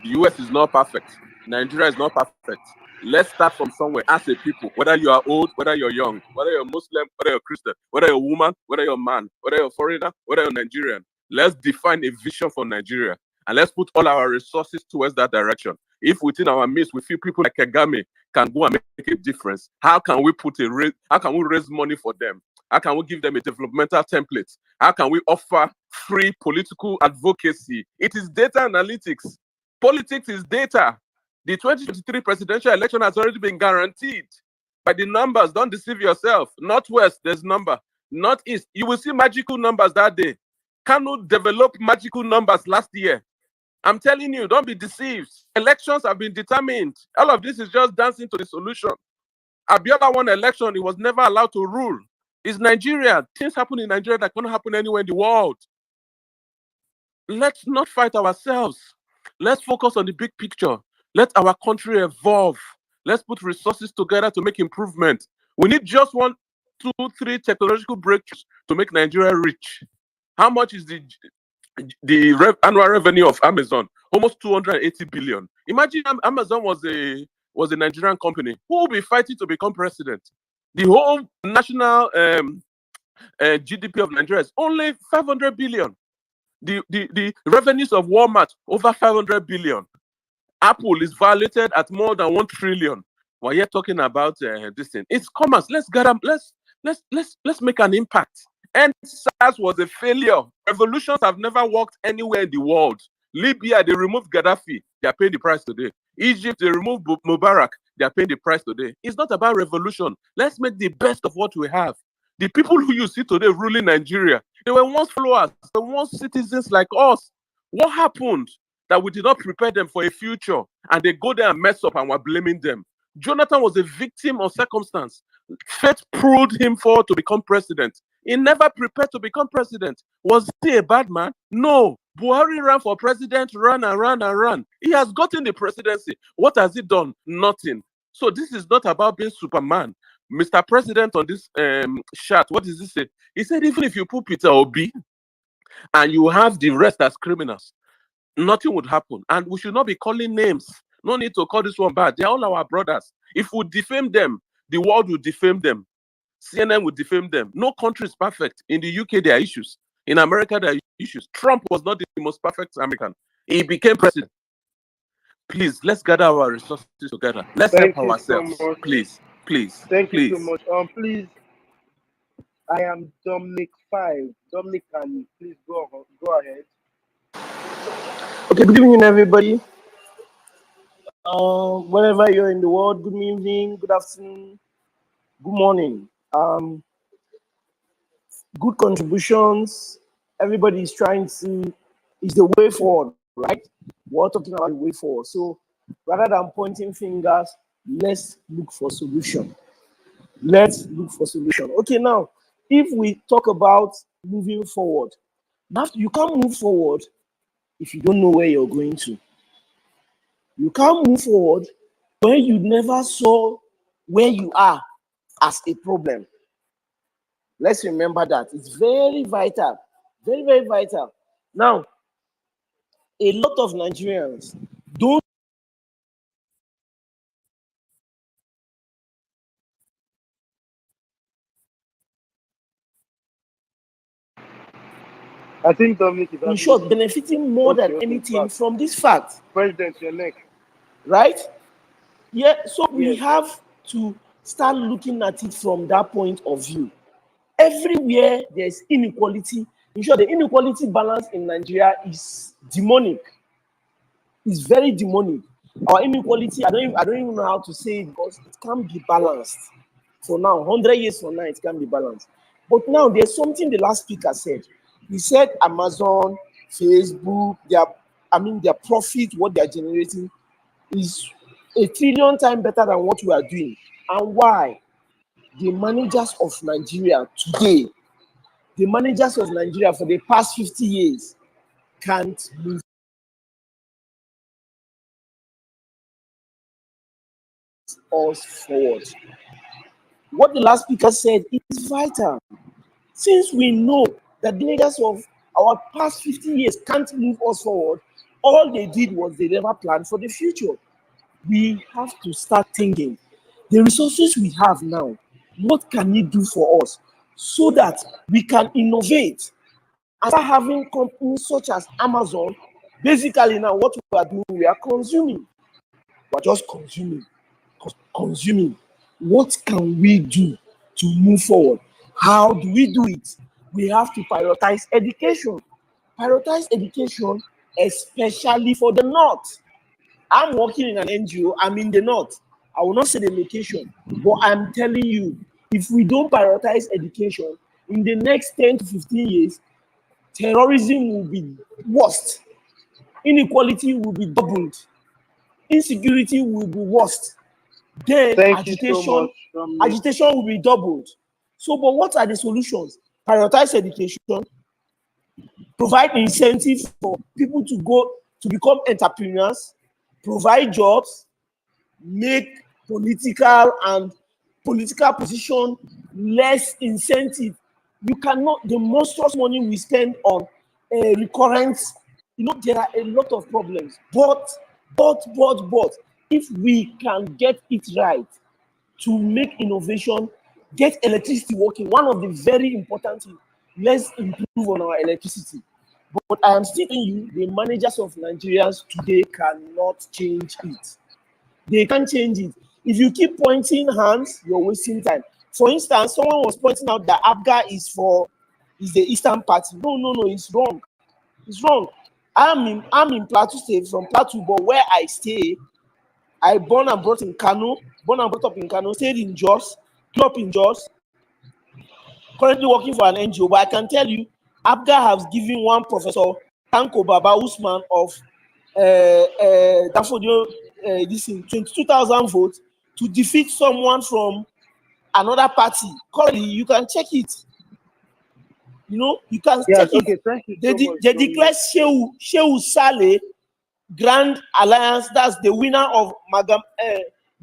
The US is not perfect. Nigeria is not perfect. Let's start from somewhere as a people, whether you are old, whether you're young, whether you're Muslim, whether you're Christian, whether you're a woman, whether you're a man, whether you're a foreigner, whether you're Nigerian. Let's define a vision for Nigeria, and let's put all our resources towards that direction. If within our midst we feel people like Kagame can go and make a difference, how can we raise money for them? How can we give them a developmental template? How can we offer free political advocacy? It is data analytics. Politics is data. The 2023 presidential election has already been guaranteed by the numbers. Don't deceive yourself. Northwest, there's number. Northeast, you will see magical numbers that day. Kanu developed magical numbers last year. I'm telling you, don't be deceived. Elections have been determined. All of this is just dancing to the solution. Abiola won election. He was never allowed to rule. It's Nigeria. Things happen in Nigeria that cannot happen anywhere in the world. Let's not fight ourselves. Let's focus on the big picture. Let our country evolve. Let's put resources together to make improvement. We need just 1, 2, 3 technological breakthroughs to make Nigeria rich. How much is the annual revenue of Amazon? Almost 280 billion. Imagine Amazon was a Nigerian company. Who will be fighting to become president? The whole national GDP of Nigeria is only 500 billion. The revenues of Walmart over 500 billion. Apple is valued at more than 1 trillion. While you're talking about this thing, it's commerce. Let's make an impact. And SARS was a failure. Revolutions have never worked anywhere in the world. Libya, they removed Gaddafi. They are paying the price today. Egypt, they removed Mubarak. they are paying the price today. It's not about revolution. Let's make the best of what we have. The people who you see today ruling Nigeria, they were once followers, they were once citizens like us. What happened that we did not prepare them for a future, and they go there and mess up and we're blaming them? Jonathan was a victim of circumstance. Fate pulled him forward to become president. He never prepared to become president. Was he a bad man? No. Buhari ran for president, ran and ran and ran. He has gotten the presidency. What has he done? Nothing. So this is not about being Superman. Mr. President on this chat, what does he say? He said, even if you put Peter Obi and you have the rest as criminals, nothing would happen. And we should not be calling names. No need to call this one bad. They're all our brothers. If we defame them, the world will defame them. CNN will defame them. No country is perfect. In the UK, there are issues. In America, there are issues. Trump was not the most perfect American. He became president. Please, let's gather our resources together. Let's Thank help you ourselves. so much. Please, please, Thank you please. so much. Please, I am Dominic 5. Dominic, can you please go ahead? Okay, good evening, everybody. Wherever you're in the world, good evening, good afternoon, good morning. Good contributions. Everybody is trying to, is the way forward, right? We're talking about the way forward. So rather than pointing fingers, let's look for solution. Let's look for solution. Okay, now, if we talk about moving forward, now you can't move forward if you don't know where you're going to. You can't move forward when you never saw where you are as a problem. Let's remember that. It's very vital. Very, very vital. Now, a lot of Nigerians don't. I think Dominic is In having short, benefiting more than okay, anything fast. from this fact. President, your neck. Right? Yeah, so we Yes. have to start looking at it from that point of view. Everywhere there's inequality, in short, the inequality balance in Nigeria is demonic. It's very demonic. Our inequality, I don't even know how to say it because it can't be balanced. For now, 100 years from now, it can be balanced. But now there's something the last speaker said. He said Amazon, Facebook, their profit, what they're generating is 1 trillion times better than what we are doing. And why? The managers of Nigeria today, the managers of Nigeria for the past 50 years can't move us forward. What the last speaker said is vital. Since we know that the managers of our past 50 years can't move us forward, all they did was they never planned for the future. We have to start thinking, the resources we have now, what can it do for us so that we can innovate and start having companies such as Amazon? Basically now what we are doing, we are consuming. We're just consuming. What can we do to move forward? How do we do it? We have to prioritize education. Prioritize education, especially for the North. I'm working in an NGO, I'm in the North. I will not say the location, but I'm telling you, if we don't prioritize education, in the next 10 to 15 years, terrorism will be worst. Inequality will be doubled. Insecurity will be worst. Then Thank you so much. agitation will be doubled. So, but what are the solutions? Prioritize education, provide incentives for people to go to become entrepreneurs, provide jobs, make political position less incentive. You cannot, the monstrous money we spend on recurrent, there are a lot of problems. But, if we can get it right to make innovation, get electricity working, one of the very important things, let's improve on our electricity. But I am still telling you, the managers of Nigerians today cannot change it. They can't change it. If you keep pointing hands, you're wasting time. For instance, someone was pointing out that ABGA is the Eastern Party. No, it's wrong. It's wrong. I'm in Plateau State, from Plateau, but where I stay, I born and brought up in Kano, stayed in Jos, grew up in Jos, currently working for an NGO. But I can tell you, ABGA has given one professor, Tanko Baba Usman of Dafodio, this in 22,000 votes to defeat someone from another party. Currently, you can check it. You know, you can Yes, check it. okay, thank you They, so much. they declare Shehu Saleh Grand Alliance, that's the winner of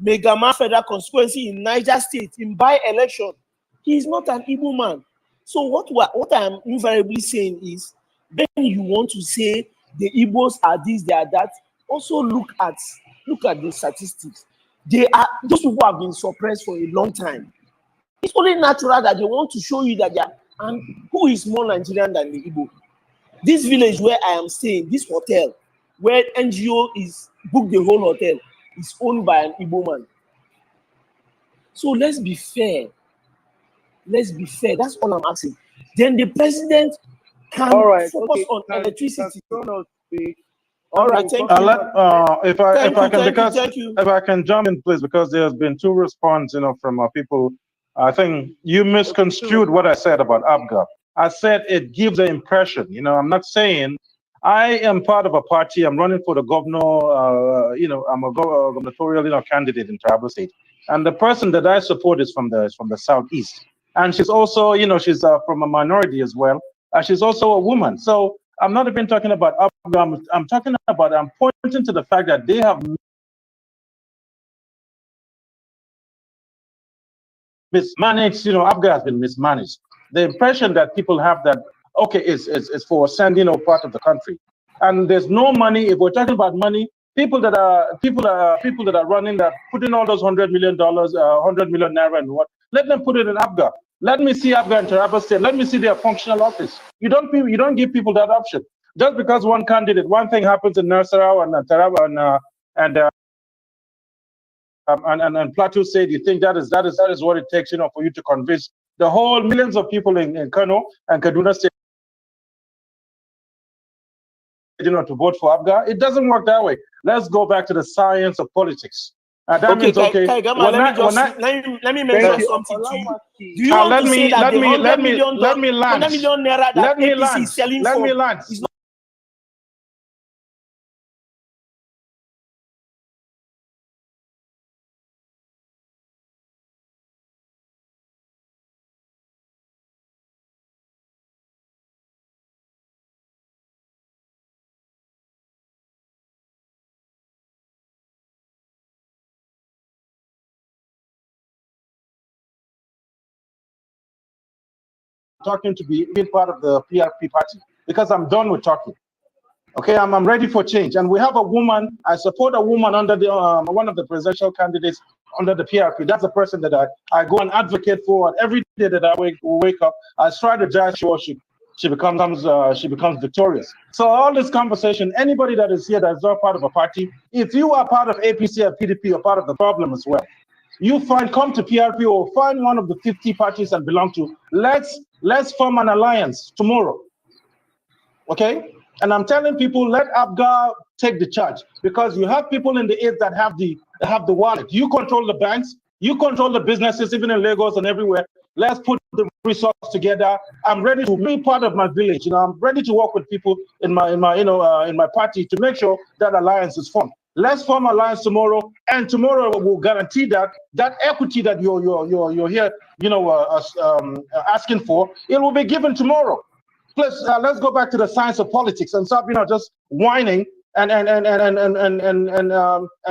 Megama Federal Constituency in Niger State in by-election. He is not an Igbo man. So what I am invariably saying is, when you want to say the Igbos are this, they are that, also look at the statistics. Those people have been suppressed for a long time. It's only natural that they want to show you that they are, and who is more Nigerian than the Igbo? This village where I am staying, this hotel, where NGO is booked the whole hotel, is owned by an Igbo man. So let's be fair. Let's be fair. That's all I'm asking. Then the president can All right, focus okay. on electricity. All right, thank you. If I Thank you. can jump in, please, because there's been two responses, from people. I think you misconstrued what I said about ABGA. I said it gives the impression. I'm not saying I am part of a party. I'm running for the governor. I'm a gubernatorial candidate in Tribal State, and the person that I support is from the southeast, and she's also she's from a minority as well. She's also a woman. So I'm not even talking about ABGA. I'm pointing to the fact that they have mismanaged. ABGA has been mismanaged. The impression that people have that is for sending part of the country, and there's no money. If we're talking about money, people that are running that, putting all those $100 million, 100 million naira, and what? Let them put it in ABGA. Let me see ABGA in Taraba State. Let me see their functional office. You don't give people that option. Just because one candidate, one thing happens in Narsarawa and Taraba and Plateau State, you think that is what it takes, for you to convince the whole millions of people in Kano and Kaduna State, to vote for ABGA. It doesn't work that way. Let's go back to the science of politics. That means Kaigama, let me mention something to you. Do you want to say that the $100 million naira that APC is selling for is not? Talking to be part of the PRP party, because I'm done with talking. Okay, I'm ready for change, and we have a woman. I support a woman under the one of the presidential candidates under the PRP. That's the person that I go and advocate for. And every day that I wake up, I try to judge her. She becomes victorious. So all this conversation, anybody that is here that is not part of a party, if you are part of APC or PDP, you're part of the problem as well. Come to PRP or find one of the 50 parties and belong to. Let's form an alliance tomorrow. Okay? And I'm telling people, let ABGA take the charge, because you have people in the East that have the wallet. You control the banks, you control the businesses, even in Lagos and everywhere. Let's put the resources together. I'm ready to be part of my village. I'm ready to work with people in my party to make sure that alliance is formed. Let's form alliance tomorrow, and tomorrow will guarantee that equity that you're here, asking for, it will be given tomorrow. Let's go back to the science of politics and stop, just whining and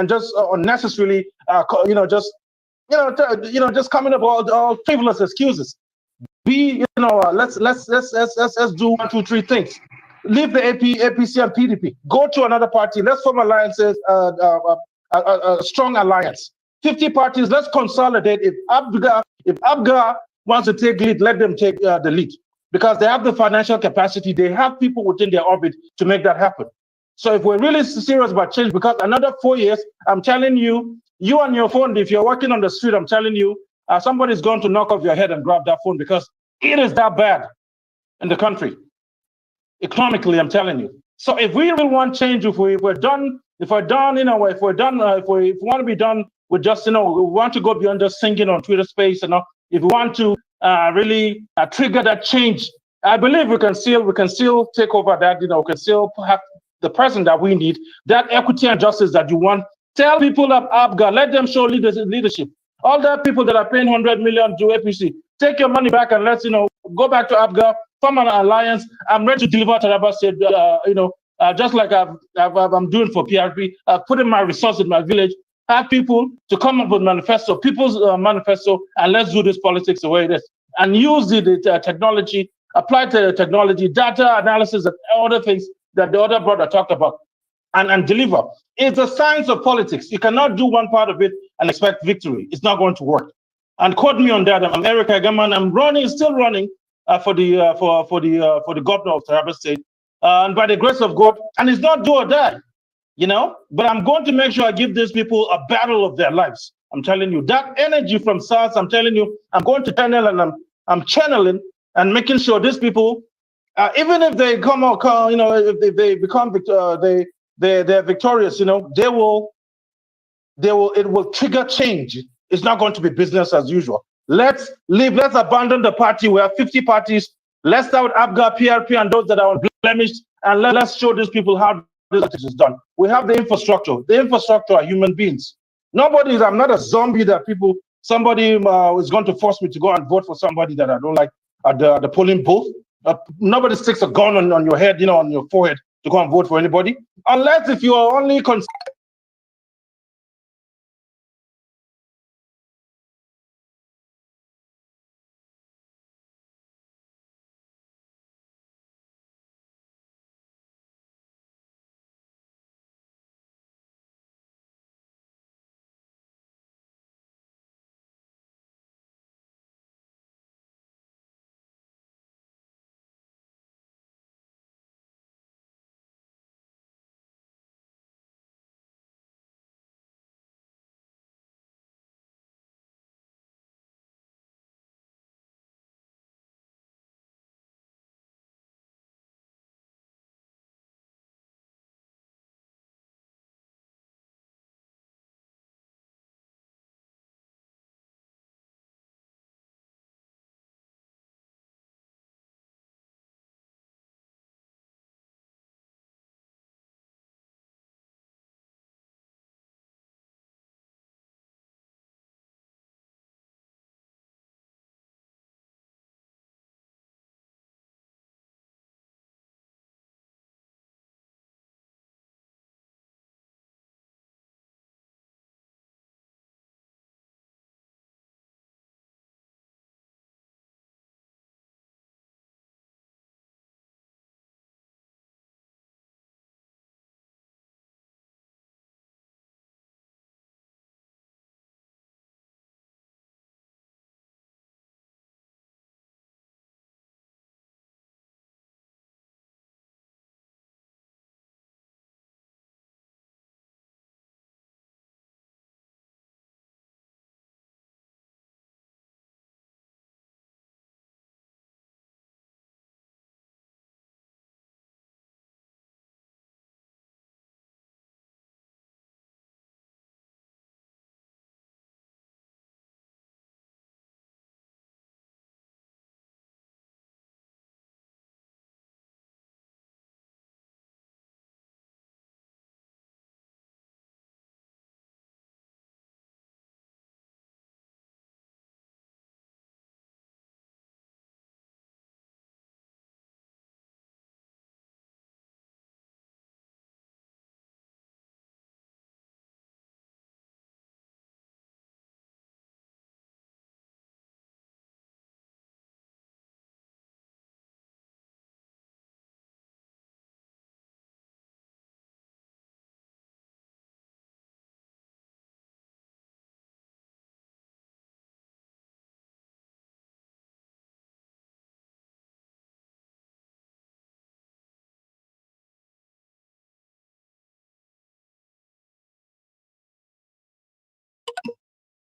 just unnecessarily, just coming up with all frivolous excuses. Let's do 1, 2, 3 things. Leave the APC and PDP. Go to another party. Let's form alliances, a strong alliance. 50 parties. Let's consolidate. If ABGA wants to take lead, let them take the lead, because they have the financial capacity. They have people within their orbit to make that happen. So if we're really serious about change, because another 4 years, I'm telling you, you on your phone, if you're walking on the street, I'm telling you, somebody's going to knock off your head and grab that phone, because it is that bad in the country. Economically, I'm telling you. So if we really want change, if we're done If we're done, if we want to be done with just, we want to go beyond just singing on Twitter Space, if we want to really trigger that change, I believe we can still take over that. We can still have the person that we need, that equity and justice that you want. Tell people of ABGA, let them show leadership. All the people that are paying 100 million to APC, take your money back and let's go back to ABGA, form an alliance. I'm ready to deliver Taraba State. Just like I'm doing for PRP, putting my resources in my village, have people to come up with manifesto, people's manifesto, and let's do this politics the way it is. And use the technology, apply the technology, data analysis, and other things that the other brother talked about, and deliver. It's a science of politics. You cannot do one part of it and expect victory. It's not going to work. And quote me on that. I'm Eric Agaman. I'm still running for the governor of Taraba State. And by the grace of God, and it's not do or die, but I'm going to make sure I give these people a battle of their lives. I'm telling you, that energy from SARS, I'm telling you, I'm going to channel and I'm channeling and making sure these people, even if they come out, if they become they're victorious, it will trigger change. It's not going to be business as usual. Let's abandon the party. We have 50 parties. Let's start with ABGA, PRP, and those that are unblemished, and let's show these people how this is done. We have the infrastructure. The infrastructure are human beings. I'm not a zombie that somebody is going to force me to go and vote for somebody that I don't like at the polling booth. Nobody sticks a gun on your head, on your forehead to go and vote for anybody. Unless if you are only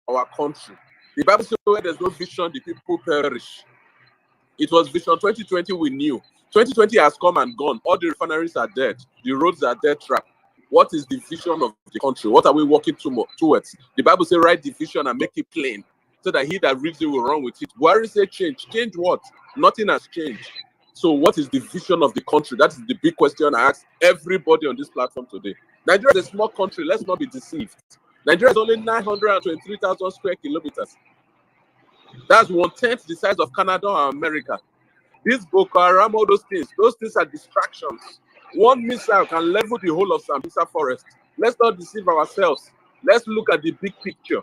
our country. The Bible says where there's no vision, the people perish. It was vision 2020 we knew. 2020 has come and gone. All the refineries are dead. The roads are dead trapped. What is the vision of the country? What are we working towards? The Bible says, write the vision and make it plain, so that he that reads it will run with it. Buhari said change. Change what? Nothing has changed. So what is the vision of the country? That is the big question I ask everybody on this platform today. Nigeria is a small country. Let's not be deceived. Nigeria is only 923,000 square kilometers. That's 1/10 the size of Canada or America. This Boko Haram, all those things are distractions. One missile can level the whole of Sambisa forest. Let's not deceive ourselves. Let's look at the big picture.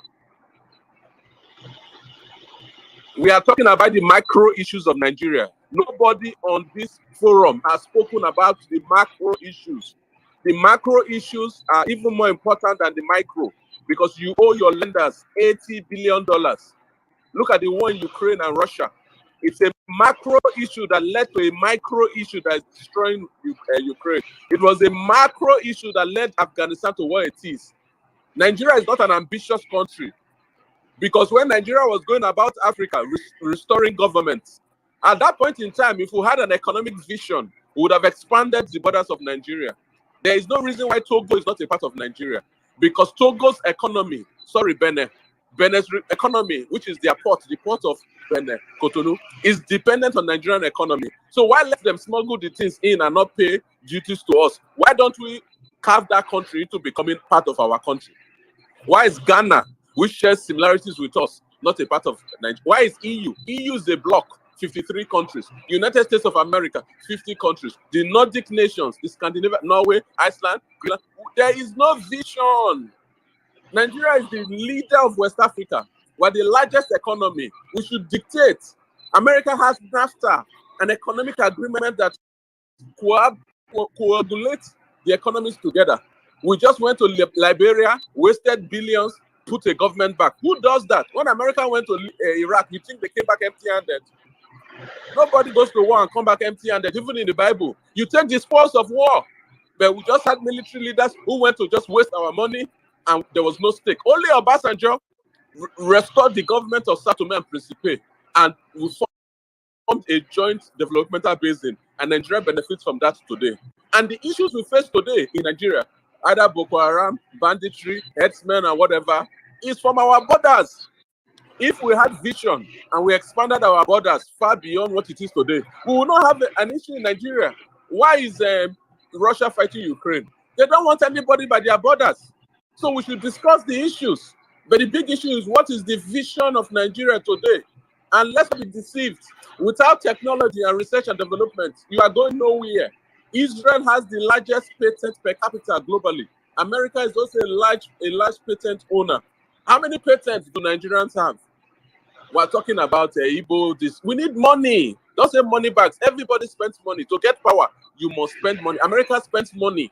We are talking about the micro issues of Nigeria. Nobody on this forum has spoken about the macro issues. The macro issues are even more important than the micro, because you owe your lenders $80 billion. Look at the war in Ukraine and Russia. It's a macro issue that led to a micro issue that is destroying Ukraine. It was a macro issue that led Afghanistan to where it is. Nigeria is not an ambitious country, because when Nigeria was going about Africa, restoring government, at that point in time, if we had an economic vision, we would have expanded the borders of Nigeria. There is no reason why Togo is not a part of Nigeria, because Togo's economy, Benin's economy, which is their port, the port of Benin, Cotonou, is dependent on Nigerian economy. So why let them smuggle the things in and not pay duties to us? Why don't we carve that country into becoming part of our country? Why is Ghana, which shares similarities with us, not a part of Nigeria? Why is EU? EU is a bloc, 53 countries. United States of America, 50 countries. The Nordic nations, the Scandinavia, Norway, Iceland, Greenland. There is no vision. Nigeria is the leader of West Africa. We're the largest economy. We should dictate. America has NAFTA, an economic agreement that coagulates the economies together. We just went to Liberia, wasted billions, put a government back. Who does that? When America went to Iraq, you think they came back empty-handed? Nobody goes to war and come back empty-handed, even in the Bible. You take the spoils of war. But we just had military leaders who went to just waste our money, and there was no stake. Only Obasanjo restored the government of Sao Tome and Principe, and we formed a joint developmental basin, and Nigeria benefits from that today. And the issues we face today in Nigeria, either Boko Haram, banditry, herdsmen, and whatever, is from our borders. If we had vision and we expanded our borders far beyond what it is today, we will not have an issue in Nigeria. Why is Russia fighting Ukraine? They don't want anybody by their borders. So we should discuss the issues. But the big issue is, what is the vision of Nigeria today? And let's not be deceived. Without technology and research and development, you are going nowhere. Israel has the largest patent per capita globally. America is also a large patent owner. How many patents do Nigerians have? We're talking about Igbo, this. We need money. Don't say money bags. Everybody spends money. To get power, you must spend money. America spends money.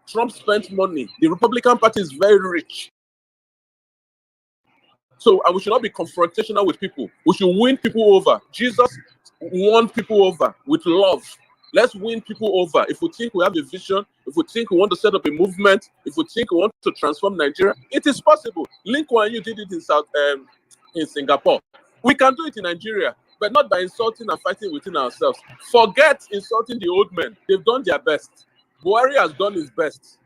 Trump spends money. The Republican Party is very rich. So we should not be confrontational with people. We should win people over. Jesus won people over with love. Let's win people over. If we think we have a vision, if we think we want to set up a movement, if we think we want to transform Nigeria, it is possible. Link Kuan Yew did it in Singapore. We can do it in Nigeria, but not by insulting and fighting within ourselves. Forget insulting the old men. They've done their best. Buhari has done his best.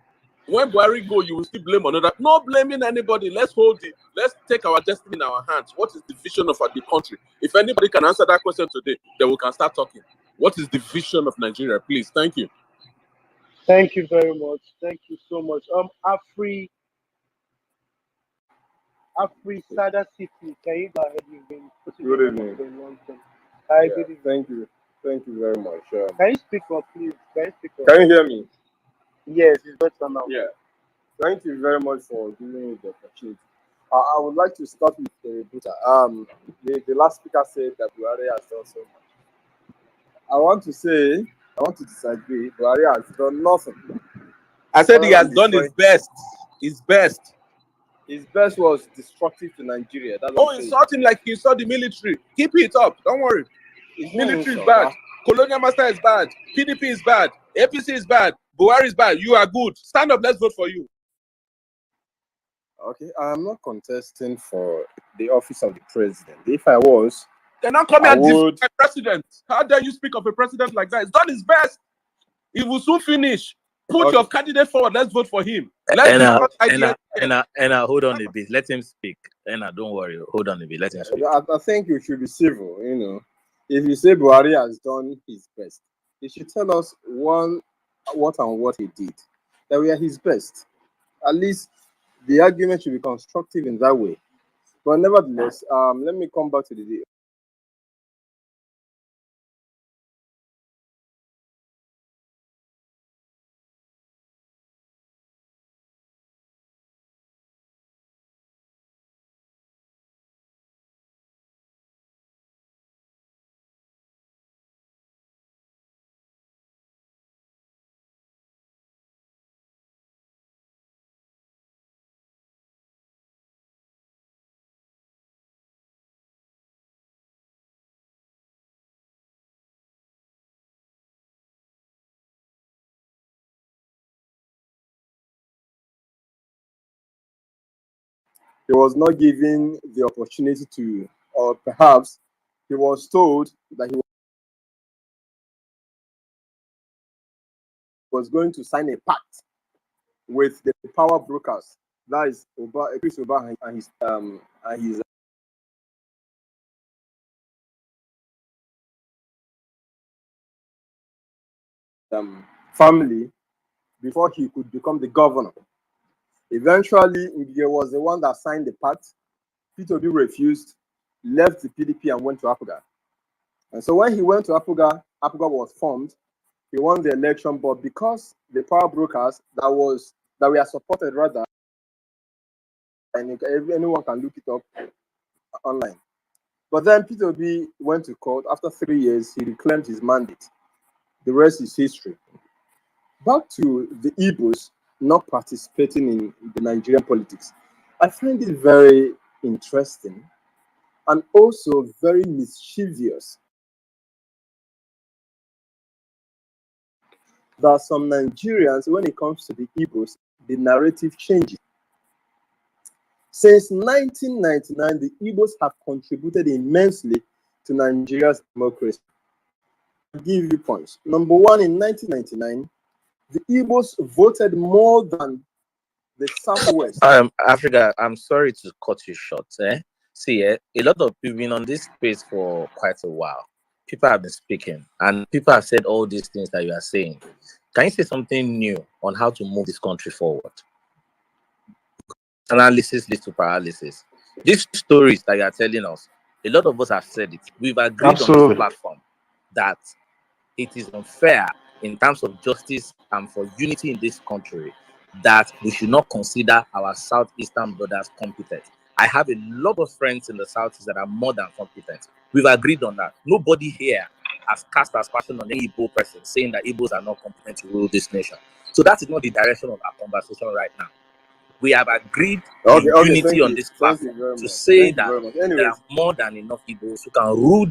When Buhari go, you will still blame another. No blaming anybody. Let's hold it. Let's take our destiny in our hands. What is the vision of the country? If anybody can answer that question today, then we can start talking. What is the vision of Nigeria, please? Thank you. Thank you very much. Thank you so much. Afri Sada City, can you go ahead? You've been Good evening. for a long time. Hi, Yeah, good evening. thank you very much. Can you speak up, please? Can you speak up? Can you hear me? Yes, it's better now. Yeah. Thank you very much for giving me the opportunity. I would like to start with the rebuttal. The last speaker said that Buhari has done so much. I want to disagree. Buhari has done nothing. I said he Other has than done his best. His best. His best was destructive to Nigeria. That's Oh, what I'm saying. insult him like you saw the military. Keep it up. Don't worry. It's not Military is insult. bad. Colonial master is bad. PDP is bad. APC is bad. Buhari is bad. You are good. Stand up. Let's vote for you. Okay, I'm not contesting for the office of the president. If I was, They're not coming I and defend would. a president. How dare you speak of a president like that? He's done his best. He will soon finish. Put your candidate forward. Let's vote for him. Let's discuss ideas. Hold on a bit. Let him speak. Don't worry. Hold on a bit. Let him speak. I think you should be civil. You know, if you say Buhari has done his best, he should tell us what he did. That we are his best. At least the argument should be constructive in that way. But nevertheless, let me come back to the deal. He was not given the opportunity to, or perhaps he was told that he was going to sign a pact with the power brokers. That is Chris Oba and his family before he could become the governor. Eventually, he was the one that signed the pact. P2B refused, left the PDP and went to Apuga. And so when he went to Apuga, Apuga was formed. He won the election, but because the power brokers that were supported rather, and anyone can look it up online. But then P2B went to court. After 3 years, he reclaimed his mandate. The rest is history. Back to the Igbos not participating in the Nigerian politics. I find it very interesting and also very mischievous that some Nigerians, when it comes to the Igbos, the narrative changes. Since 1999, the Igbos have contributed immensely to Nigeria's democracy. I'll give you points. Number one, in 1999, the Igbos voted more than the Southwest. Africa, I'm sorry to cut you short. See, a lot of people been on this space for quite a while. People have been speaking, and people have said all these things that you are saying. Can you say something new on how to move this country forward? Analysis leads to paralysis. These stories that you are telling us, a lot of us have said it. We've agreed on this platform that it is unfair in terms of justice and for unity in this country that we should not consider our southeastern brothers competent. I have a lot of friends in the southeast that are more than competent. We've agreed on that. Nobody here has cast aspersion on any Igbo person saying that Igbos are not competent to rule this nation. So that is not the direction of our conversation right now. We have agreed in unity on this platform to say that there are more than enough Igbos who can rule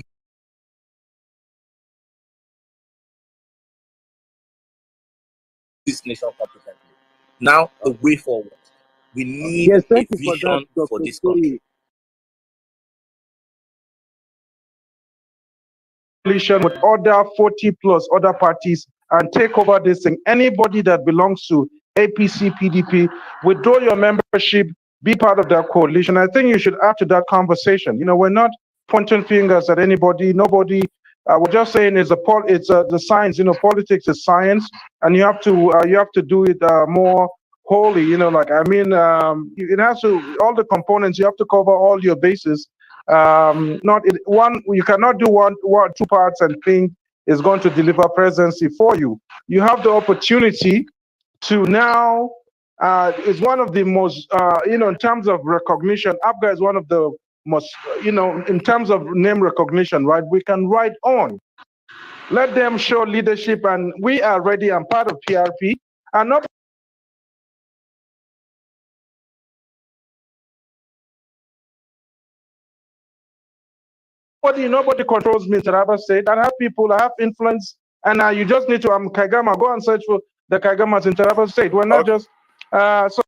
this nation competently. Now, the way forward. We need a vision for this country. With other 40 plus other parties and take over this thing. Anybody that belongs to APC, PDP, withdraw your membership, be part of that coalition. I think you should add to that conversation. You know, we're not pointing fingers at anybody. Nobody. We're just saying it's the science. You know, politics is science, and you have to do it more wholly. You know, like it has to all the components. You have to cover all your bases. You cannot do two parts and think is going to deliver presidency for you. You have the opportunity to now is one of the most in terms of recognition. APGA is one of the most in terms of name recognition, right? We can ride on. Let them show leadership, and we are ready and part of PRP, and not. Nobody controls me in Taraba State. I have people, I have influence, and you just need to Kaigama, go and search for the Kaigamas in Taraba State. We're not just so